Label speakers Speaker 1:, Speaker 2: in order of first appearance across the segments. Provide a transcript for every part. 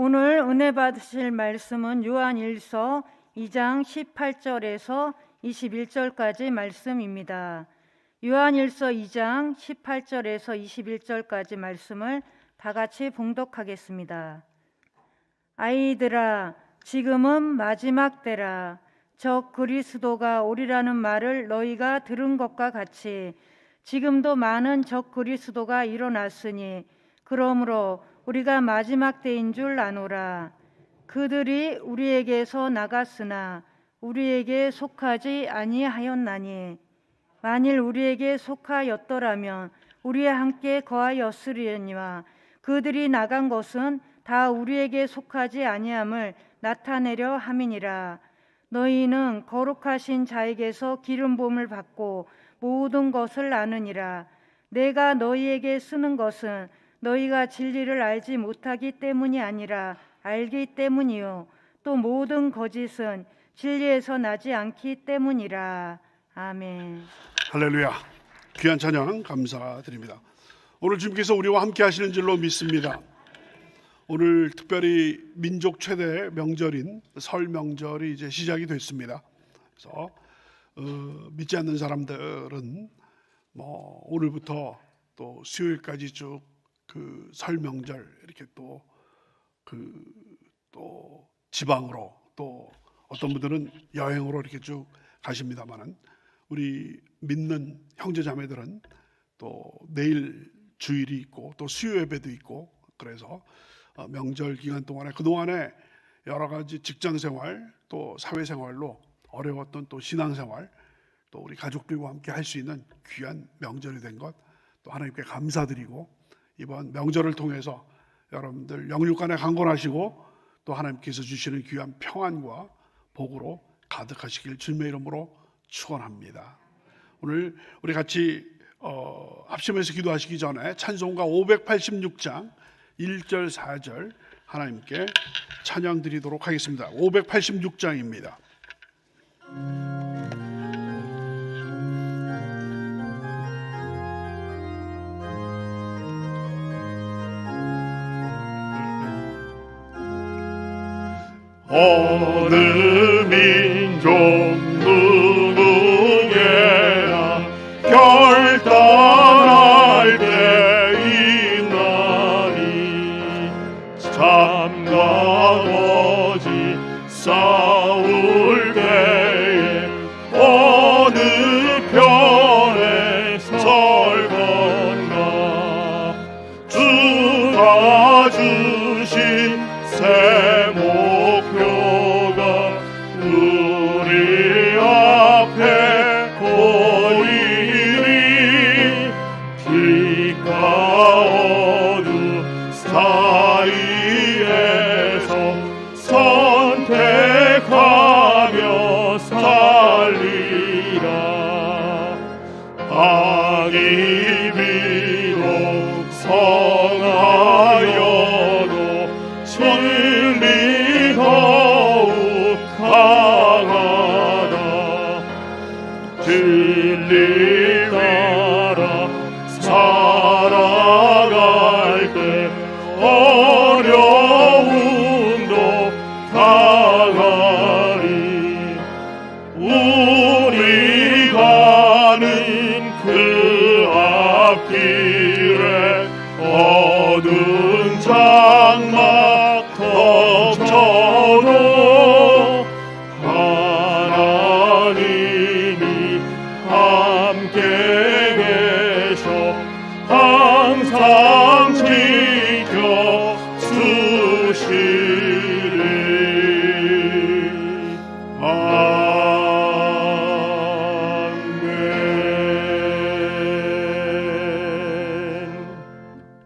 Speaker 1: 오늘 은혜 받으실 말씀은 요한일서 2장 18절에서 21절까지 말씀입니다. 요한일서 2장 18절에서 21절까지 말씀을 다 같이 봉독하겠습니다. 아이들아, 지금은 마지막 때라. 적 그리스도가 오리라는 말을 너희가 들은 것과 같이 지금도 많은 적 그리스도가 일어났으니 그러므로 우리가 마지막 때인 줄 아노라. 그들이 우리에게서 나갔으나 우리에게 속하지 아니하였나니 만일 우리에게 속하였더라면 우리와 함께 거하였으리니와 그들이 나간 것은 다 우리에게 속하지 아니함을 나타내려 함이니라. 너희는 거룩하신 자에게서 기름 부음을 받고 모든 것을 아느니라. 내가 너희에게 쓰는 것은 너희가 진리를 알지 못하기 때문이 아니라 알기 때문이요 또 모든 거짓은 진리에서 나지 않기 때문이라. 아멘.
Speaker 2: 할렐루야. 귀한 찬양 감사드립니다. 오늘 주님께서 우리와 함께 하시는 줄로 믿습니다. 오늘 특별히 민족 최대 명절인 설 명절이 이제 시작이 됐습니다. 그래서 믿지 않는 사람들은 오늘부터 또 수요일까지 쭉 그 설 명절 이렇게 또 지방으로 또 어떤 분들은 여행으로 이렇게 쭉 가십니다만은 우리 믿는 형제 자매들은 또 내일 주일이 있고 또 수요 예배도 있고 그래서 명절 기간 동안에 그동안에 여러 가지 직장 생활 또 사회 생활로 어려웠던 또 신앙 생활 또 우리 가족들과 함께 할 수 있는 귀한 명절이 된 것 또 하나님께 감사드리고 이번 명절을 통해서 여러분들 영육간에 강건하시고 또 하나님께서 주시는 귀한 평안과 복으로 가득하시길 주님의 이름으로 축원합니다. 오늘 우리 같이 합심해서 기도하시기 전에 찬송가 586장 1절 4절 하나님께 찬양 드리도록 하겠습니다. 586장입니다.
Speaker 3: 어느 민족 누구에나 결단할 때 있나니 참과 거짓 싸울 때에 어느 편에 설 건가 주가 주신 새 목표가 우리 앞에 보이니 빛과 어둠 사이에서 선택하며 살리라. 악이 비록 성하여도 진리 더욱 강하다. 진리 따라 살아갈 때 어려움도 당하리. 우리 가는 그 앞길에 어두운 장막 덮쳐도 하나님이 함께 계셔 항상 지켜 주시리. 아멘.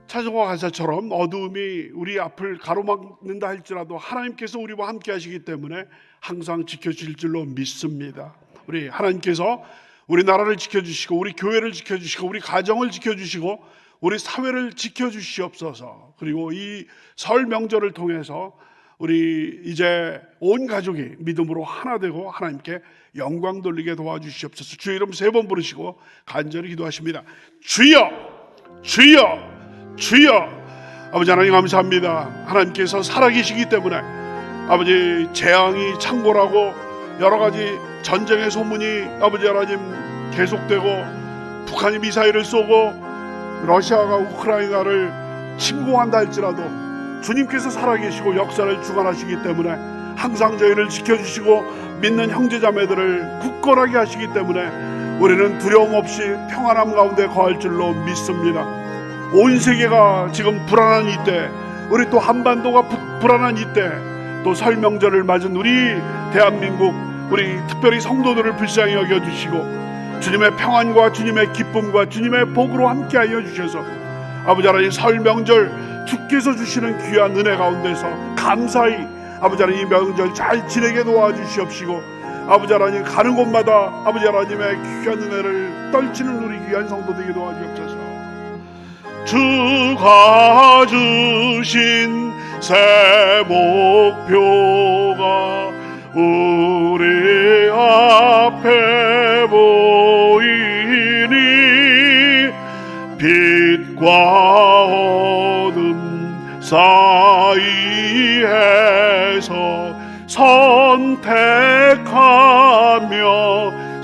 Speaker 2: 찬송가 가사처럼 어두움이 우리 앞을 가로막는다 할지라도 하나님께서 우리와 함께 하시기 때문에 항상 지켜주실 줄로 믿습니다. 우리 하나님께서 우리 나라를 지켜주시고 우리 교회를 지켜주시고 우리 가정을 지켜주시고 우리 사회를 지켜주시옵소서. 그리고 이 설 명절을 통해서 우리 이제 온 가족이 믿음으로 하나 되고 하나님께 영광 돌리게 도와주시옵소서. 주의 이름 3번 부르시고 간절히 기도하십니다. 주여 주여 주여 아버지 하나님 감사합니다. 하나님께서 살아계시기 때문에 아버지 재앙이 창궐하고 여러 가지 전쟁의 소문이 아버지 하나님 계속되고 북한이 미사일을 쏘고 러시아가 우크라이나를 침공한다 할지라도 주님께서 살아계시고 역사를 주관하시기 때문에 항상 저희를 지켜주시고 믿는 형제자매들을 굳건하게 하시기 때문에 우리는 두려움 없이 평안함 가운데 거할 줄로 믿습니다. 온 세계가 지금 불안한 이때, 우리 또 한반도가 불안한 이때, 또 설 명절을 맞은 우리 대한민국, 우리 특별히 성도들을 불쌍히 여겨주시고 주님의 평안과 주님의 기쁨과 주님의 복으로 함께하여 주셔서 아버지 하나님 설 명절 주께서 주시는 귀한 은혜 가운데서 감사히 아버지 하나님 이 명절 잘 지내게 도와주시옵시고 아버지 하나님 가는 곳마다 아버지 하나님의 귀한 은혜를 떨치는 우리 귀한 성도 되게 도와주옵소서. 주가 주신 새 목표가 우리 앞에 보이니 빛과 어둠 사이에서 선택하며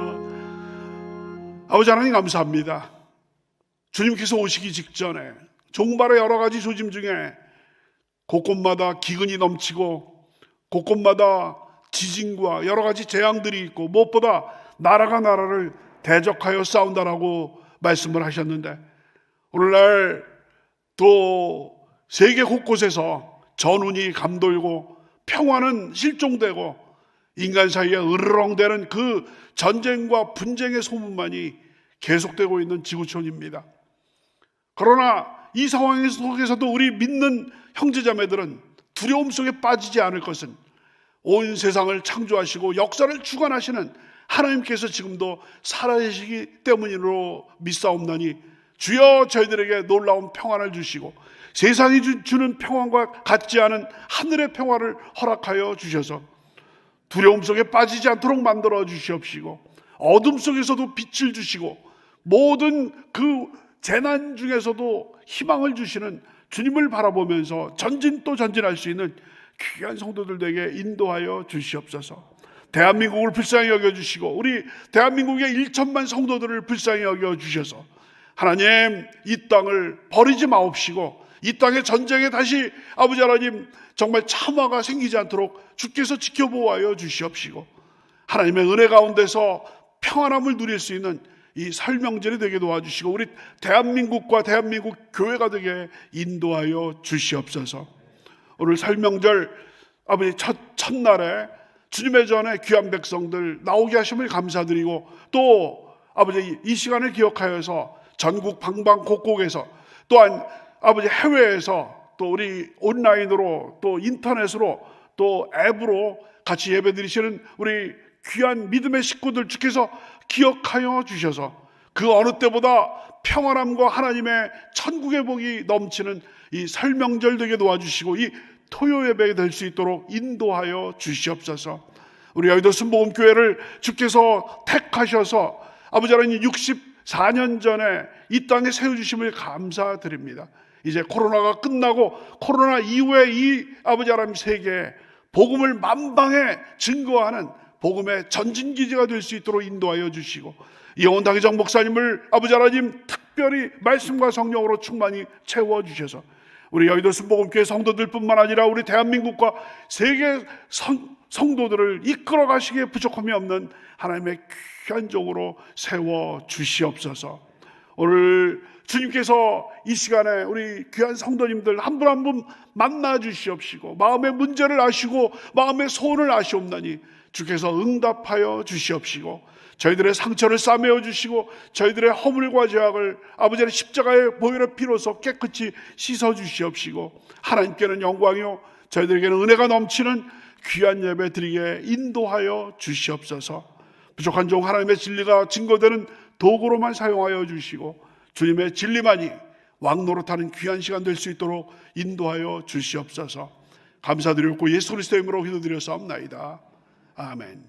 Speaker 2: 살리라. 아버지 하나님 감사합니다. 주님께서 오시기 직전에 종말의 여러 가지 조짐 중에 곳곳마다 기근이 넘치고 곳곳마다 지진과 여러 가지 재앙들이 있고 무엇보다 나라가 나라를 대적하여 싸운다라고 말씀을 하셨는데 오늘날 또 세계 곳곳에서 전운이 감돌고 평화는 실종되고 인간 사이에 으르렁대는 그 전쟁과 분쟁의 소문만이 계속되고 있는 지구촌입니다. 그러나 이 상황 속에서도 우리 믿는 형제자매들은 두려움 속에 빠지지 않을 것은 온 세상을 창조하시고 역사를 주관하시는 하나님께서 지금도 살아계시기 때문으로 믿사옵나니 주여 저희들에게 놀라운 평안을 주시고 세상이 주는 평안과 같지 않은 하늘의 평화를 허락하여 주셔서 두려움 속에 빠지지 않도록 만들어 주시옵시고 어둠 속에서도 빛을 주시고 모든 그 재난 중에서도 희망을 주시는 주님을 바라보면서 전진 또 전진할 수 있는 귀한 성도들에게 인도하여 주시옵소서. 대한민국을 불쌍히 여겨주시고 우리 대한민국의 1천만 성도들을 불쌍히 여겨주셔서 하나님 이 땅을 버리지 마옵시고 이 땅의 전쟁에 다시 아버지 하나님 정말 참화가 생기지 않도록 주께서 지켜보아여 주시옵시고 하나님의 은혜 가운데서 평안함을 누릴 수 있는 이 설 명절이 되게 도와주시고 우리 대한민국과 대한민국 교회가 되게 인도하여 주시옵소서. 오늘 설 명절 아버지 첫날에 주님의 전에 귀한 백성들 나오게 하심을 감사드리고 또 아버지 이 시간을 기억하여서 전국 방방곡곡에서 또한 아버지 해외에서 또 우리 온라인으로 또 인터넷으로 또 앱으로 같이 예배드리시는 우리 귀한 믿음의 식구들 주께서 기억하여 주셔서 그 어느 때보다 평안함과 하나님의 천국의 복이 넘치는 이 설 명절 되게 도와주시고 이 토요 예배가 될 수 있도록 인도하여 주시옵소서. 우리 여의도 순복음교회를 주께서 택하셔서 아버지 하나님 64년 전에 이 땅에 세워주심을 감사드립니다. 이제 코로나가 끝나고 코로나 이후에 이 아버지 하나님 세계에 복음을 만방에 증거하는 복음의 전진기지가 될 수 있도록 인도하여 주시고 이영훈 다기정 목사님을 아버지 하나님 특별히 말씀과 성령으로 충만히 채워주셔서 우리 여의도 순복음교회 성도들뿐만 아니라 우리 대한민국과 세계 성도들을 이끌어 가시기에 부족함이 없는 하나님의 귀한 종으로 세워주시옵소서. 오늘 주님께서 이 시간에 우리 귀한 성도님들 한 분 한 분 만나 주시옵시고 마음의 문제를 아시고 마음의 소원을 아시옵나니 주께서 응답하여 주시옵시고 저희들의 상처를 싸매어 주시고 저희들의 허물과 죄악을 아버지의 십자가의 보혈의 피로서 깨끗이 씻어 주시옵시고 하나님께는 영광이요 저희들에게는 은혜가 넘치는 귀한 예배 드리게 인도하여 주시옵소서. 부족한 종 하나님의 진리가 증거되는 도구로만 사용하여 주시고 주님의 진리만이 왕노릇하는 귀한 시간 될 수 있도록 인도하여 주시옵소서. 감사드리고 예수 그리스도의 이름으로 기도드렸사옵나이다. 아멘.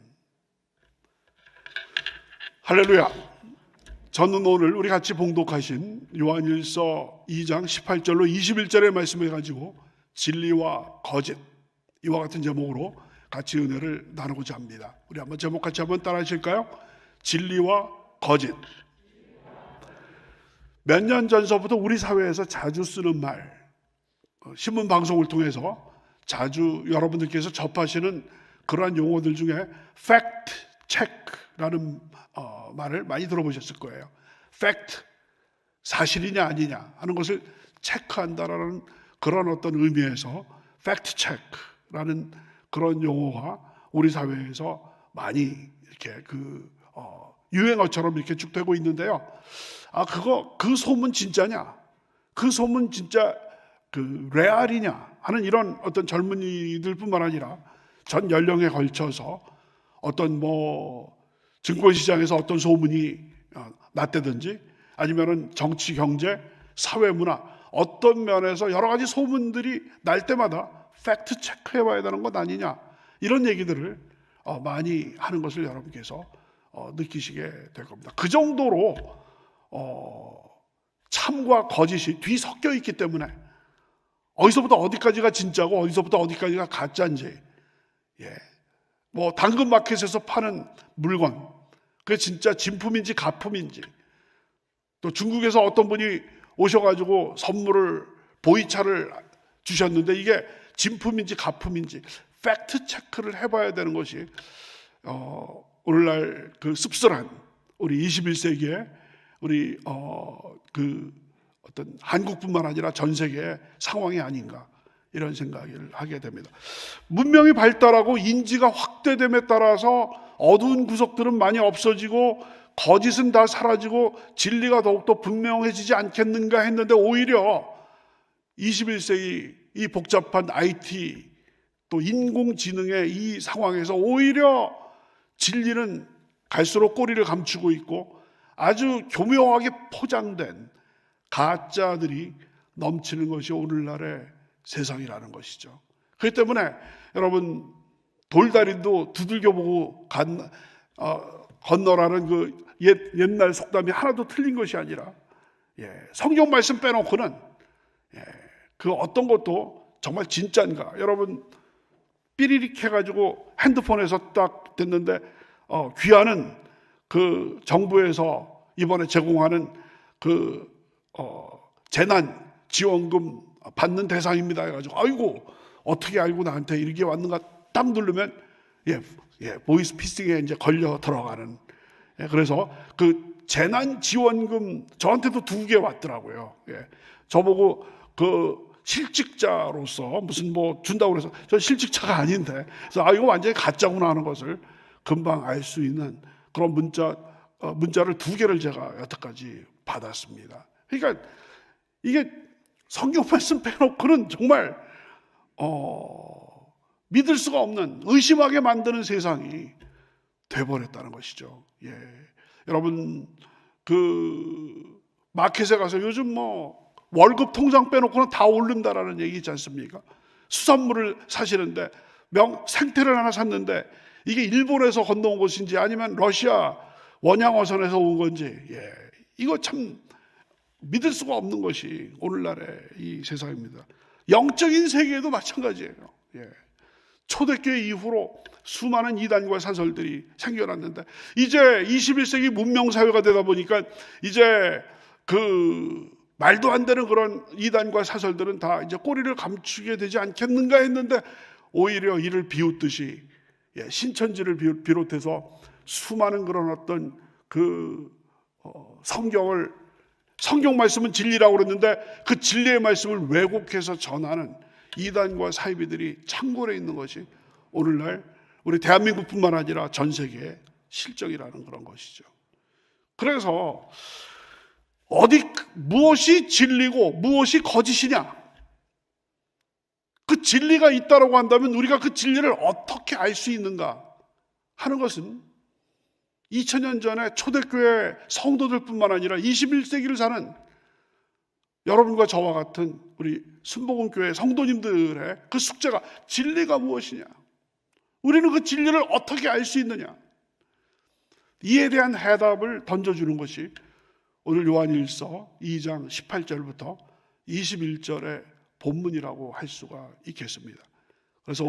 Speaker 2: 할렐루야. 저는 오늘 우리 같이 봉독하신 요한일서 2장 18절로 21절의 말씀을 가지고 진리와 거짓, 이와 같은 제목으로 같이 은혜를 나누고자 합니다. 우리 한번 제목 같이 한번 따라 하실까요? 진리와 거짓. 몇 년 전서부터 우리 사회에서 자주 쓰는 말, 신문 방송을 통해서 자주 여러분들께서 접하시는 그러한 용어들 중에 fact check라는 말을 많이 들어보셨을 거예요. fact, 사실이냐 아니냐 하는 것을 체크한다라는 그런 어떤 의미에서 fact check라는 그런 용어가 우리 사회에서 많이 이렇게 유행어처럼 이렇게 쭉 되고 있는데요. 그 소문 진짜냐? 그 소문 진짜 레알이냐? 하는 이런 어떤 젊은이들뿐만 아니라 전 연령에 걸쳐서 어떤 증권시장에서 어떤 소문이 났다든지 아니면은 정치, 경제, 사회, 문화 어떤 면에서 여러 가지 소문들이 날 때마다 팩트 체크해봐야 되는 것 아니냐 이런 얘기들을 많이 하는 것을 여러분께서 느끼시게 될 겁니다. 그 정도로 참과 거짓이 뒤섞여 있기 때문에 어디서부터 어디까지가 진짜고 어디서부터 어디까지가 가짜인지, 당근마켓에서 파는 물건 그게 진짜 진품인지 가품인지, 또 중국에서 어떤 분이 오셔가지고 선물을 보이차를 주셨는데 이게 진품인지 가품인지 팩트 체크를 해봐야 되는 것이 오늘날 그 씁쓸한 우리 21세기에 우리 어떤 한국뿐만 아니라 전 세계의 상황이 아닌가 이런 생각을 하게 됩니다. 문명이 발달하고 인지가 확대됨에 따라서 어두운 구석들은 많이 없어지고 거짓은 다 사라지고 진리가 더욱더 분명해지지 않겠는가 했는데 오히려 21세기 이 복잡한 IT 또 인공지능의 이 상황에서 오히려 진리는 갈수록 꼬리를 감추고 있고 아주 교묘하게 포장된 가짜들이 넘치는 것이 오늘날의 세상이라는 것이죠. 그렇기 때문에 여러분 돌다리도 두들겨보고 건너라는 그 옛날 속담이 하나도 틀린 것이 아니라 성경 말씀 빼놓고는 그 어떤 것도 정말 진짜인가. 여러분 삐리릭 해가지고 핸드폰에서 딱 됐는데 귀하는 그 정부에서 이번에 제공하는 재난 지원금 받는 대상입니다 해가지고 아이고 어떻게 알고 나한테 이렇게 왔는가 딱 누르면 보이스 피싱에 이제 걸려 들어가는. 그래서 그 재난 지원금 저한테도 2개 왔더라고요. 저보고 그 실직자로서 무슨 준다고 그래서 저 실직자가 아닌데 그래서 이거 완전히 가짜구나 하는 것을 금방 알 수 있는 그런 문자를 2개를 제가 여태까지 받았습니다. 그러니까 이게 성경 말씀 빼놓고는 정말 믿을 수가 없는 의심하게 만드는 세상이 돼버렸다는 것이죠. 여러분 마켓에 가서 요즘 월급 통장 빼놓고는 다 오른다라는 얘기 있지 않습니까? 수산물을 사시는데 생태를 하나 샀는데 이게 일본에서 건너온 것인지 아니면 러시아 원양어선에서 온 건지 이거 참 믿을 수가 없는 것이 오늘날의 이 세상입니다. 영적인 세계에도 마찬가지예요. 초대교회 이후로 수많은 이단과 사설들이 생겨났는데 이제 21세기 문명사회가 되다 보니까 이제 말도 안 되는 그런 이단과 사설들은 다 이제 꼬리를 감추게 되지 않겠는가 했는데 오히려 이를 비웃듯이 신천지를 비롯해서 수많은 그런 어떤 성경 말씀은 진리라고 그랬는데 그 진리의 말씀을 왜곡해서 전하는 이단과 사이비들이 창궐해 있는 것이 오늘날 우리 대한민국뿐만 아니라 전 세계의 실정이라는 그런 것이죠. 그래서 무엇이 진리고 무엇이 거짓이냐? 그 진리가 있다라고 한다면 우리가 그 진리를 어떻게 알 수 있는가 하는 것은 2000년 전에 초대교회 성도들뿐만 아니라 21세기를 사는 여러분과 저와 같은 우리 순복음교회 성도님들의 그 숙제가 진리가 무엇이냐? 우리는 그 진리를 어떻게 알 수 있느냐? 이에 대한 해답을 던져주는 것이 오늘 요한일서 2장 18절부터 21절의 본문이라고 할 수가 있겠습니다. 그래서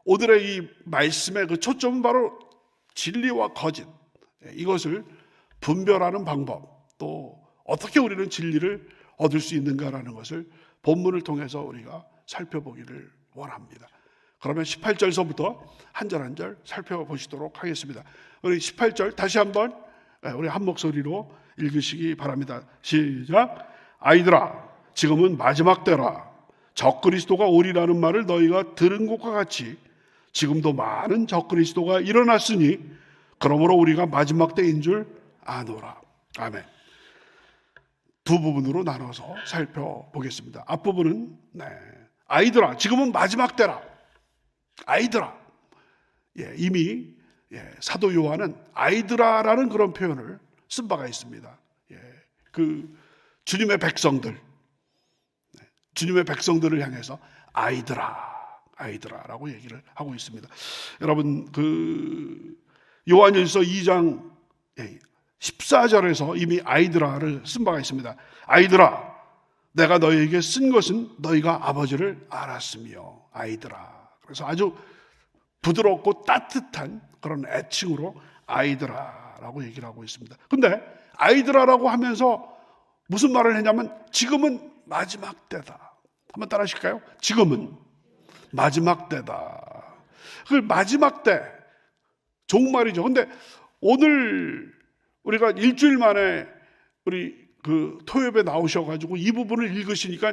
Speaker 2: 오늘의 이 말씀의 그 초점은 바로 진리와 거짓, 이것을 분별하는 방법, 또 어떻게 우리는 진리를 얻을 수 있는가라는 것을 본문을 통해서 우리가 살펴보기를 원합니다. 그러면 18절서부터 한 절 한 절 살펴보시도록 하겠습니다. 우리 18절 다시 한번 우리 한 목소리로 읽으시기 바랍니다. 시작. 아이들아, 지금은 마지막 때라. 적그리스도가 오리라는 말을 너희가 들은 것과 같이 지금도 많은 적그리스도가 일어났으니 그러므로 우리가 마지막 때인 줄 아노라. 아멘. 두 부분으로 나눠서 살펴보겠습니다. 앞부분은 아이들아, 지금은 마지막 때라. 아이들아. 이미 사도 요한은 아이들아라는 그런 표현을 쓴 바가 있습니다. 그 주님의 백성들, 주님의 백성들을 향해서 아이들아라고 얘기를 하고 있습니다. 여러분, 그 요한일서 2장 14절에서 이미 아이들아를 쓴 바가 있습니다. 아이들아, 내가 너희에게 쓴 것은 너희가 아버지를 알았으며. 아이들아. 그래서 아주 부드럽고 따뜻한 그런 애칭으로 아이들아라고 얘기를 하고 있습니다. 근데 아이들아라고 하면서 무슨 말을 했냐면 지금은 마지막 때다. 한번 따라 하실까요? 지금은 마지막 때다. 그 마지막 때 종말이죠. 근데 오늘 우리가 일주일 만에 우리 그 토요일에 나오셔가지고 이 부분을 읽으시니까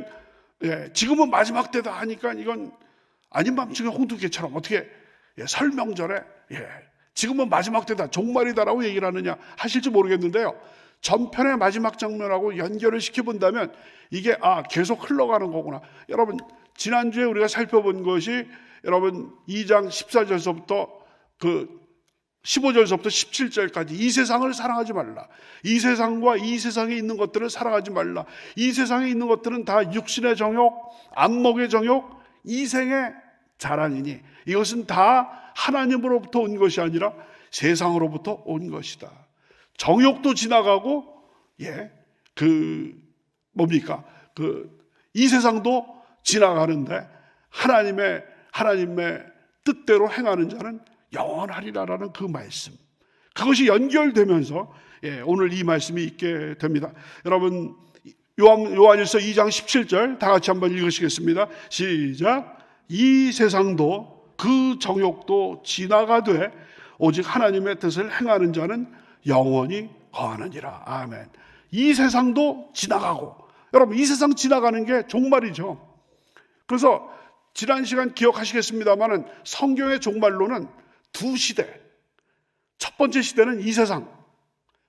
Speaker 2: 지금은 마지막 때다 하니까 이건 아닌 밤중에 홍두깨처럼 어떻게 설명절에 지금은 마지막 때다, 종말이다라고 얘기를 하느냐 하실지 모르겠는데요. 전편의 마지막 장면하고 연결을 시켜본다면 이게 계속 흘러가는 거구나. 여러분, 지난주에 우리가 살펴본 것이 여러분 2장 14절서부터 그 15절서부터 17절까지 이 세상을 사랑하지 말라. 이 세상과 이 세상에 있는 것들을 사랑하지 말라. 이 세상에 있는 것들은 다 육신의 정욕, 안목의 정욕, 이생의 자랑이니 이것은 다 하나님으로부터 온 것이 아니라 세상으로부터 온 것이다. 정욕도 지나가고 이 세상도 지나가는데 하나님의 뜻대로 행하는 자는 영원하리라라는 그 말씀, 그것이 연결되면서 오늘 이 말씀이 있게 됩니다. 여러분, 요한일서 2장 17절 다 같이 한번 읽으시겠습니다. 시작. 이 세상도 그 정욕도 지나가되 오직 하나님의 뜻을 행하는 자는 영원히 거하느니라. 아멘. 이 세상도 지나가고, 여러분, 이 세상 지나가는 게 종말이죠. 그래서 지난 시간 기억하시겠습니다만은 성경의 종말로는 두 시대. 첫 번째 시대는 이 세상.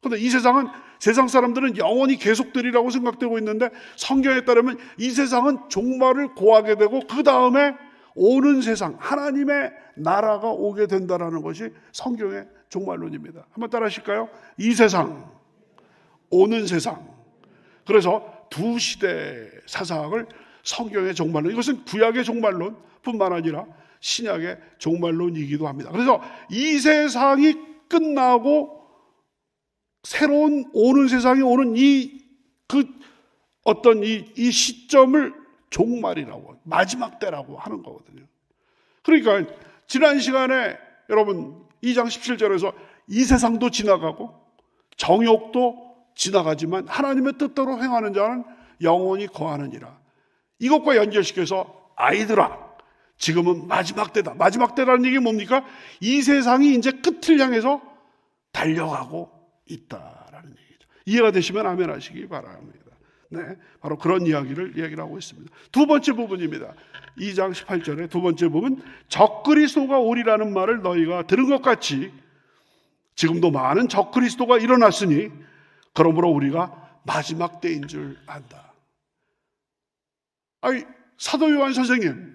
Speaker 2: 그런데 이 세상은 세상 사람들은 영원히 계속되리라고 생각되고 있는데 성경에 따르면 이 세상은 종말을 고하게 되고 그 다음에 오는 세상, 하나님의 나라가 오게 된다는 것이 성경의 종말론입니다. 한번 따라 하실까요? 이 세상, 오는 세상. 그래서 두 시대 사상을 성경의 종말론, 이것은 구약의 종말론 뿐만 아니라 신약의 종말론이기도 합니다. 그래서 이 세상이 끝나고 새로운 오는 세상이 오는 이 시점을 종말이라고, 마지막 때라고 하는 거거든요. 그러니까 지난 시간에 여러분 2장 17절에서 이 세상도 지나가고 정욕도 지나가지만 하나님의 뜻대로 행하는 자는 영원히 거하느니라. 이것과 연결시켜서 아이들아, 지금은 마지막 때다. 마지막 때라는 얘기 뭡니까? 이 세상이 이제 끝을 향해서 달려가고 있다라는 얘기죠. 이해가 되시면 아멘 하시기 바랍니다. 바로 그런 이야기를 하고 있습니다. 두 번째 부분입니다. 2장 18절의 두 번째 부분, 적그리스도가 오리라는 말을 너희가 들은 것 같이 지금도 많은 적그리스도가 일어났으니 그러므로 우리가 마지막 때인 줄 안다. 사도 요한 선생님,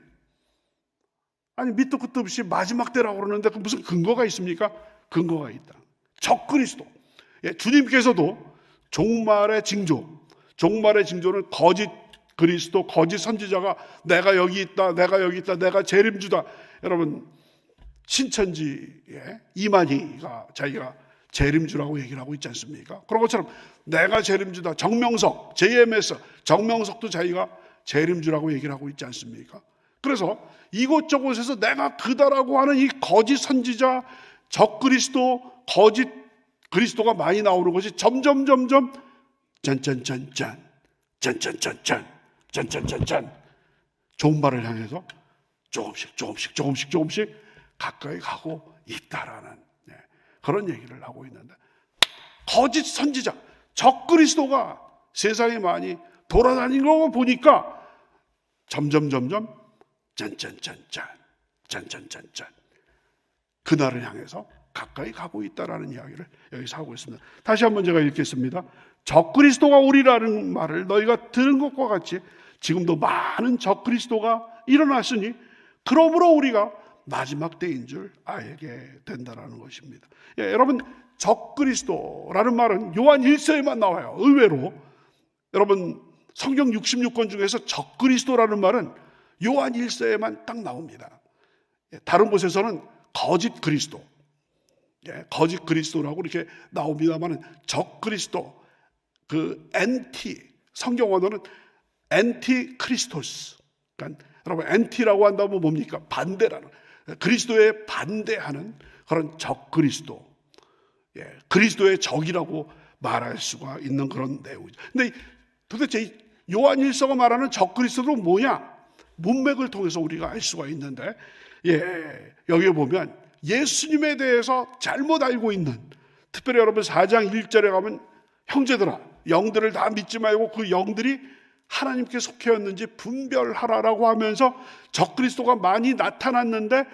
Speaker 2: 밑도 끝도 없이 마지막 때라고 그러는데 그 무슨 근거가 있습니까? 근거가 있다. 적그리스도. 주님께서도 종말의 징조는 거짓 그리스도, 거짓 선지자가 내가 여기 있다, 내가 재림주다. 여러분, 신천지의 이만희가 자기가 재림주라고 얘기를 하고 있지 않습니까? 그런 것처럼 내가 재림주다. 정명석, JMS, 정명석도 자기가 재림주라고 얘기를 하고 있지 않습니까? 그래서 이곳저곳에서 내가 그다라고 하는 이 거짓 선지자, 적그리스도, 거짓 그리스도가 많이 나오는 것이 점점 짠짠짠짠, 짠짠짠짠, 짠짠짠짠 종말을 향해서 조금씩 가까이 가고 있다라는 그런 얘기를 하고 있는데, 거짓 선지자, 적그리스도가 세상에 많이 돌아다니는 거 보니까 점점 짠짠짠짠 그날을 향해서 가까이 가고 있다라는 이야기를 여기서 하고 있습니다. 다시 한번 제가 읽겠습니다. 적그리스도가 오리라는 말을 너희가 들은 것과 같이 지금도 많은 적그리스도가 일어났으니 그러므로 우리가 마지막 때인 줄 알게 된다라는 것입니다. 여러분, 적그리스도라는 말은 요한 1서에만 나와요. 의외로 여러분 성경 66권 중에서 적그리스도라는 말은 요한 1서에만 딱 나옵니다. 다른 곳에서는 거짓 그리스도, 거짓 그리스도라고 이렇게 나옵니다만, 적그리스도, 그 엔티, 성경 언어는 엔티 크리스토스. 그러니까 여러분, 엔티라고 한다면 뭡니까? 반대라는, 그리스도에 반대하는 그런 적그리스도, 그리스도의 적이라고 말할 수가 있는 그런 내용이죠. 근데 도대체 요한 1서가 말하는 적그리스도는 뭐냐? 문맥을 통해서 우리가 알 수가 있는데, 여기에 보면 예수님에 대해서 잘못 알고 있는, 특별히 여러분 4장 1절에 가면 형제들아 영들을 다 믿지 말고 그 영들이 하나님께 속해였는지 분별하라라고 하면서 적그리스도가 많이 나타났는데,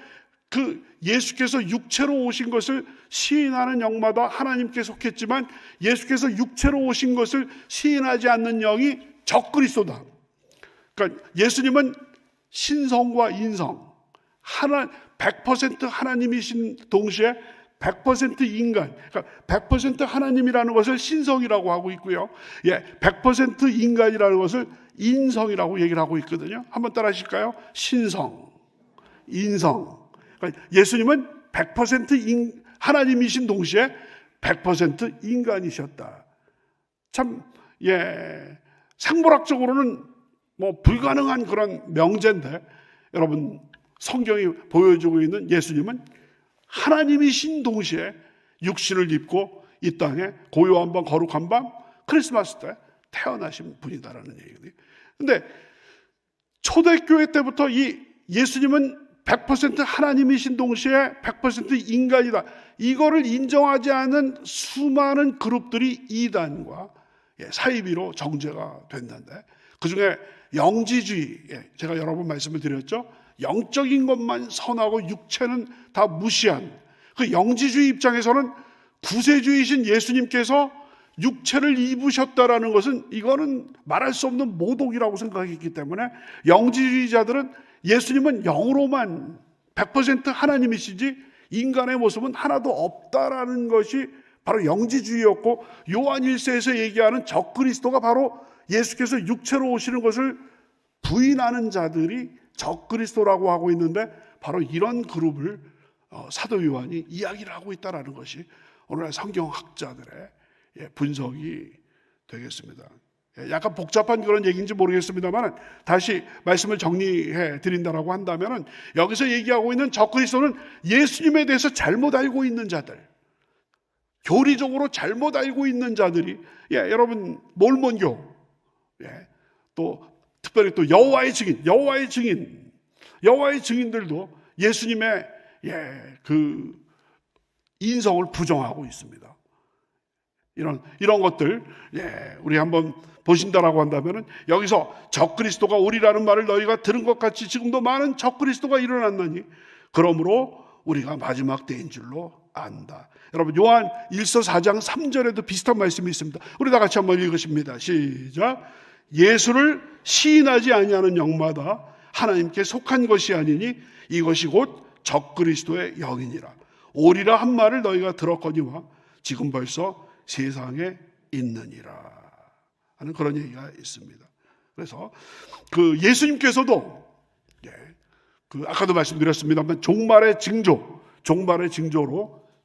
Speaker 2: 그 예수께서 육체로 오신 것을 시인하는 영마다 하나님께 속했지만 예수께서 육체로 오신 것을 시인하지 않는 영이 적그리스도다. 그러니까 예수님은 신성과 인성, 100% 하나님이신 동시에 100% 인간, 그러니까 100% 하나님이라는 것을 신성이라고 하고 있고요. 100% 인간이라는 것을 인성이라고 얘기를 하고 있거든요. 한번 따라 하실까요? 신성, 인성. 그러니까 예수님은 100% 하나님이신 동시에 100% 인간이셨다. 참, 생물학적으로는 뭐 불가능한 그런 명제인데, 여러분 성경이 보여주고 있는 예수님은 하나님이신 동시에 육신을 입고 이 땅에 고요한 밤 거룩한 밤 크리스마스 때 태어나신 분이다라는 얘기거든요. 근데 초대교회 때부터 이 예수님은 100% 하나님이신 동시에 100% 인간이다, 이거를 인정하지 않은 수많은 그룹들이 이단과 사이비로 정죄가 됐는데, 그중에 영지주의, 제가 여러 번 말씀을 드렸죠. 영적인 것만 선하고 육체는 다 무시한 그 영지주의 입장에서는 구세주이신 예수님께서 육체를 입으셨다라는 것은 이거는 말할 수 없는 모독이라고 생각했기 때문에 영지주의자들은 예수님은 영으로만 100% 하나님이시지 인간의 모습은 하나도 없다라는 것이 바로 영지주의였고, 요한 1서에서 얘기하는 적그리스도가 바로 예수께서 육체로 오시는 것을 부인하는 자들이 적그리스도라고 하고 있는데, 바로 이런 그룹을 사도 요한이 이야기를 하고 있다는 것이 오늘날 성경학자들의 분석이 되겠습니다. 약간 복잡한 그런 얘기인지 모르겠습니다만 다시 말씀을 정리해 드린다라고 한다면, 여기서 얘기하고 있는 적그리스도는 예수님에 대해서 잘못 알고 있는 자들, 교리적으로 잘못 알고 있는 자들이, 여러분 몰몬교, 또 특별히 또 여호와의 증인들도 예수님의 그 인성을 부정하고 있습니다. 이런 것들 우리 한번 보신다라고 한다면은, 여기서 적그리스도가 오리라는 말을 너희가 들은 것 같이 지금도 많은 적그리스도가 일어났나니 그러므로 우리가 마지막 때인 줄로 안다. 여러분 요한 1서 4장 3절에도 비슷한 말씀이 있습니다. 우리 다 같이 한번 읽으십니다. 시작. 예수를 시인하지 아니하는 영마다 하나님께 속한 것이 아니니 이것이 곧 적그리스도의 영이니라. 오리라 한 말을 너희가 들었거니와 지금 벌써 세상에 있느니라 하는 그런 얘기가 있습니다. 그래서 그 예수님께서도 그 아까도 말씀드렸습니다만 종말의 징조로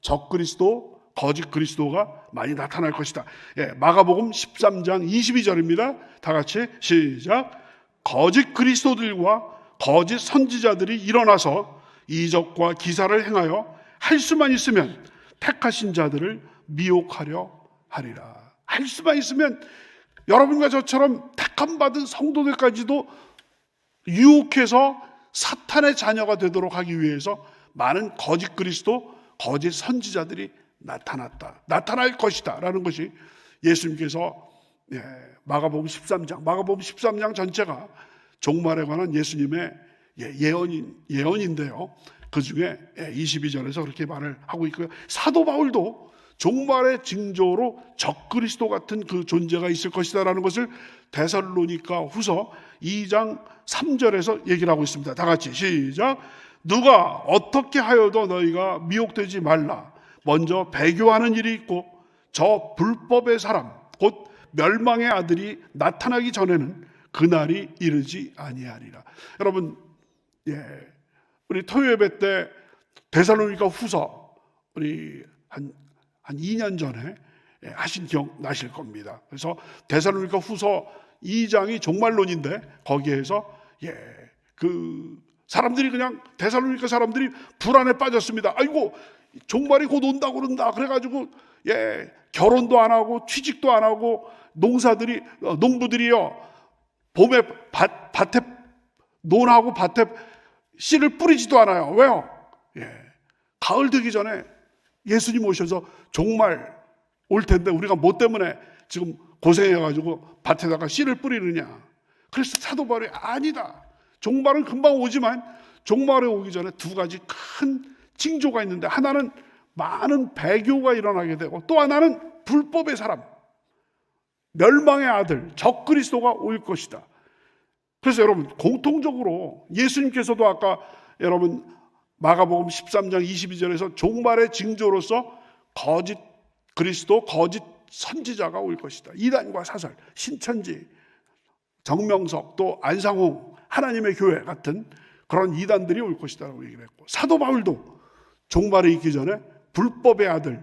Speaker 2: 적그리스도, 거짓 그리스도가 많이 나타날 것이다. 예, 마가복음 13장 22절입니다. 다 같이 시작. 거짓 그리스도들과 거짓 선지자들이 일어나서 이적과 기사를 행하여 할 수만 있으면 택하신 자들을 미혹하려 하리라. 할 수만 있으면 여러분과 저처럼 택함 받은 성도들까지도 유혹해서 사탄의 자녀가 되도록 하기 위해서 많은 거짓 그리스도, 거짓 선지자들이 나타날 것이다 라는 것이 예수님께서 마가복음 13장 전체가 종말에 관한 예수님의 예언인데요. 그 중에 22절에서 그렇게 말을 하고 있고요. 사도 바울도 종말의 징조로 적그리스도 같은 그 존재가 있을 것이다 라는 것을 데살로니가 후서 2장 3절에서 얘기를 하고 있습니다. 다 같이 시작. 누가 어떻게 하여도 너희가 미혹되지 말라. 먼저 배교하는 일이 있고 저 불법의 사람 곧 멸망의 아들이 나타나기 전에는 그날이 이르지 아니하리라. 여러분, 우리 토요 예배 때 데살로니가 후서 우리 한 2년 전에 하신 기억 나실 겁니다. 그래서 데살로니가 후서 2장이 종말론인데 거기에서 그 사람들이 그냥 데살로니가 사람들이 불안에 빠졌습니다. 아이고 종말이 곧 온다고 그런다. 그래가지고 결혼도 안 하고 취직도 안 하고 농부들이요 봄에 밭에 논하고 밭에 씨를 뿌리지도 않아요. 왜요? 가을 되기 전에 예수님 오셔서 종말 올 텐데 우리가 뭐 때문에 지금 고생해가지고 밭에다가 씨를 뿌리느냐. 그래서 사도 바울이 아니다. 종말은 금방 오지만 종말에 오기 전에 두 가지 큰 징조가 있는데 하나는 많은 배교가 일어나게 되고 또 하나는 불법의 사람, 멸망의 아들, 적그리스도가 올 것이다. 그래서 여러분 공통적으로 예수님께서도 아까 여러분 마가복음 13장 22절에서 종말의 징조로서 거짓 그리스도, 거짓 선지자가 올 것이다. 이단과 사설, 신천지, 정명석, 또 안상홍, 하나님의 교회 같은 그런 이단들이 올 것이다라고 얘기를 했고 사도 바울도 종말에 있기 전에 불법의 아들,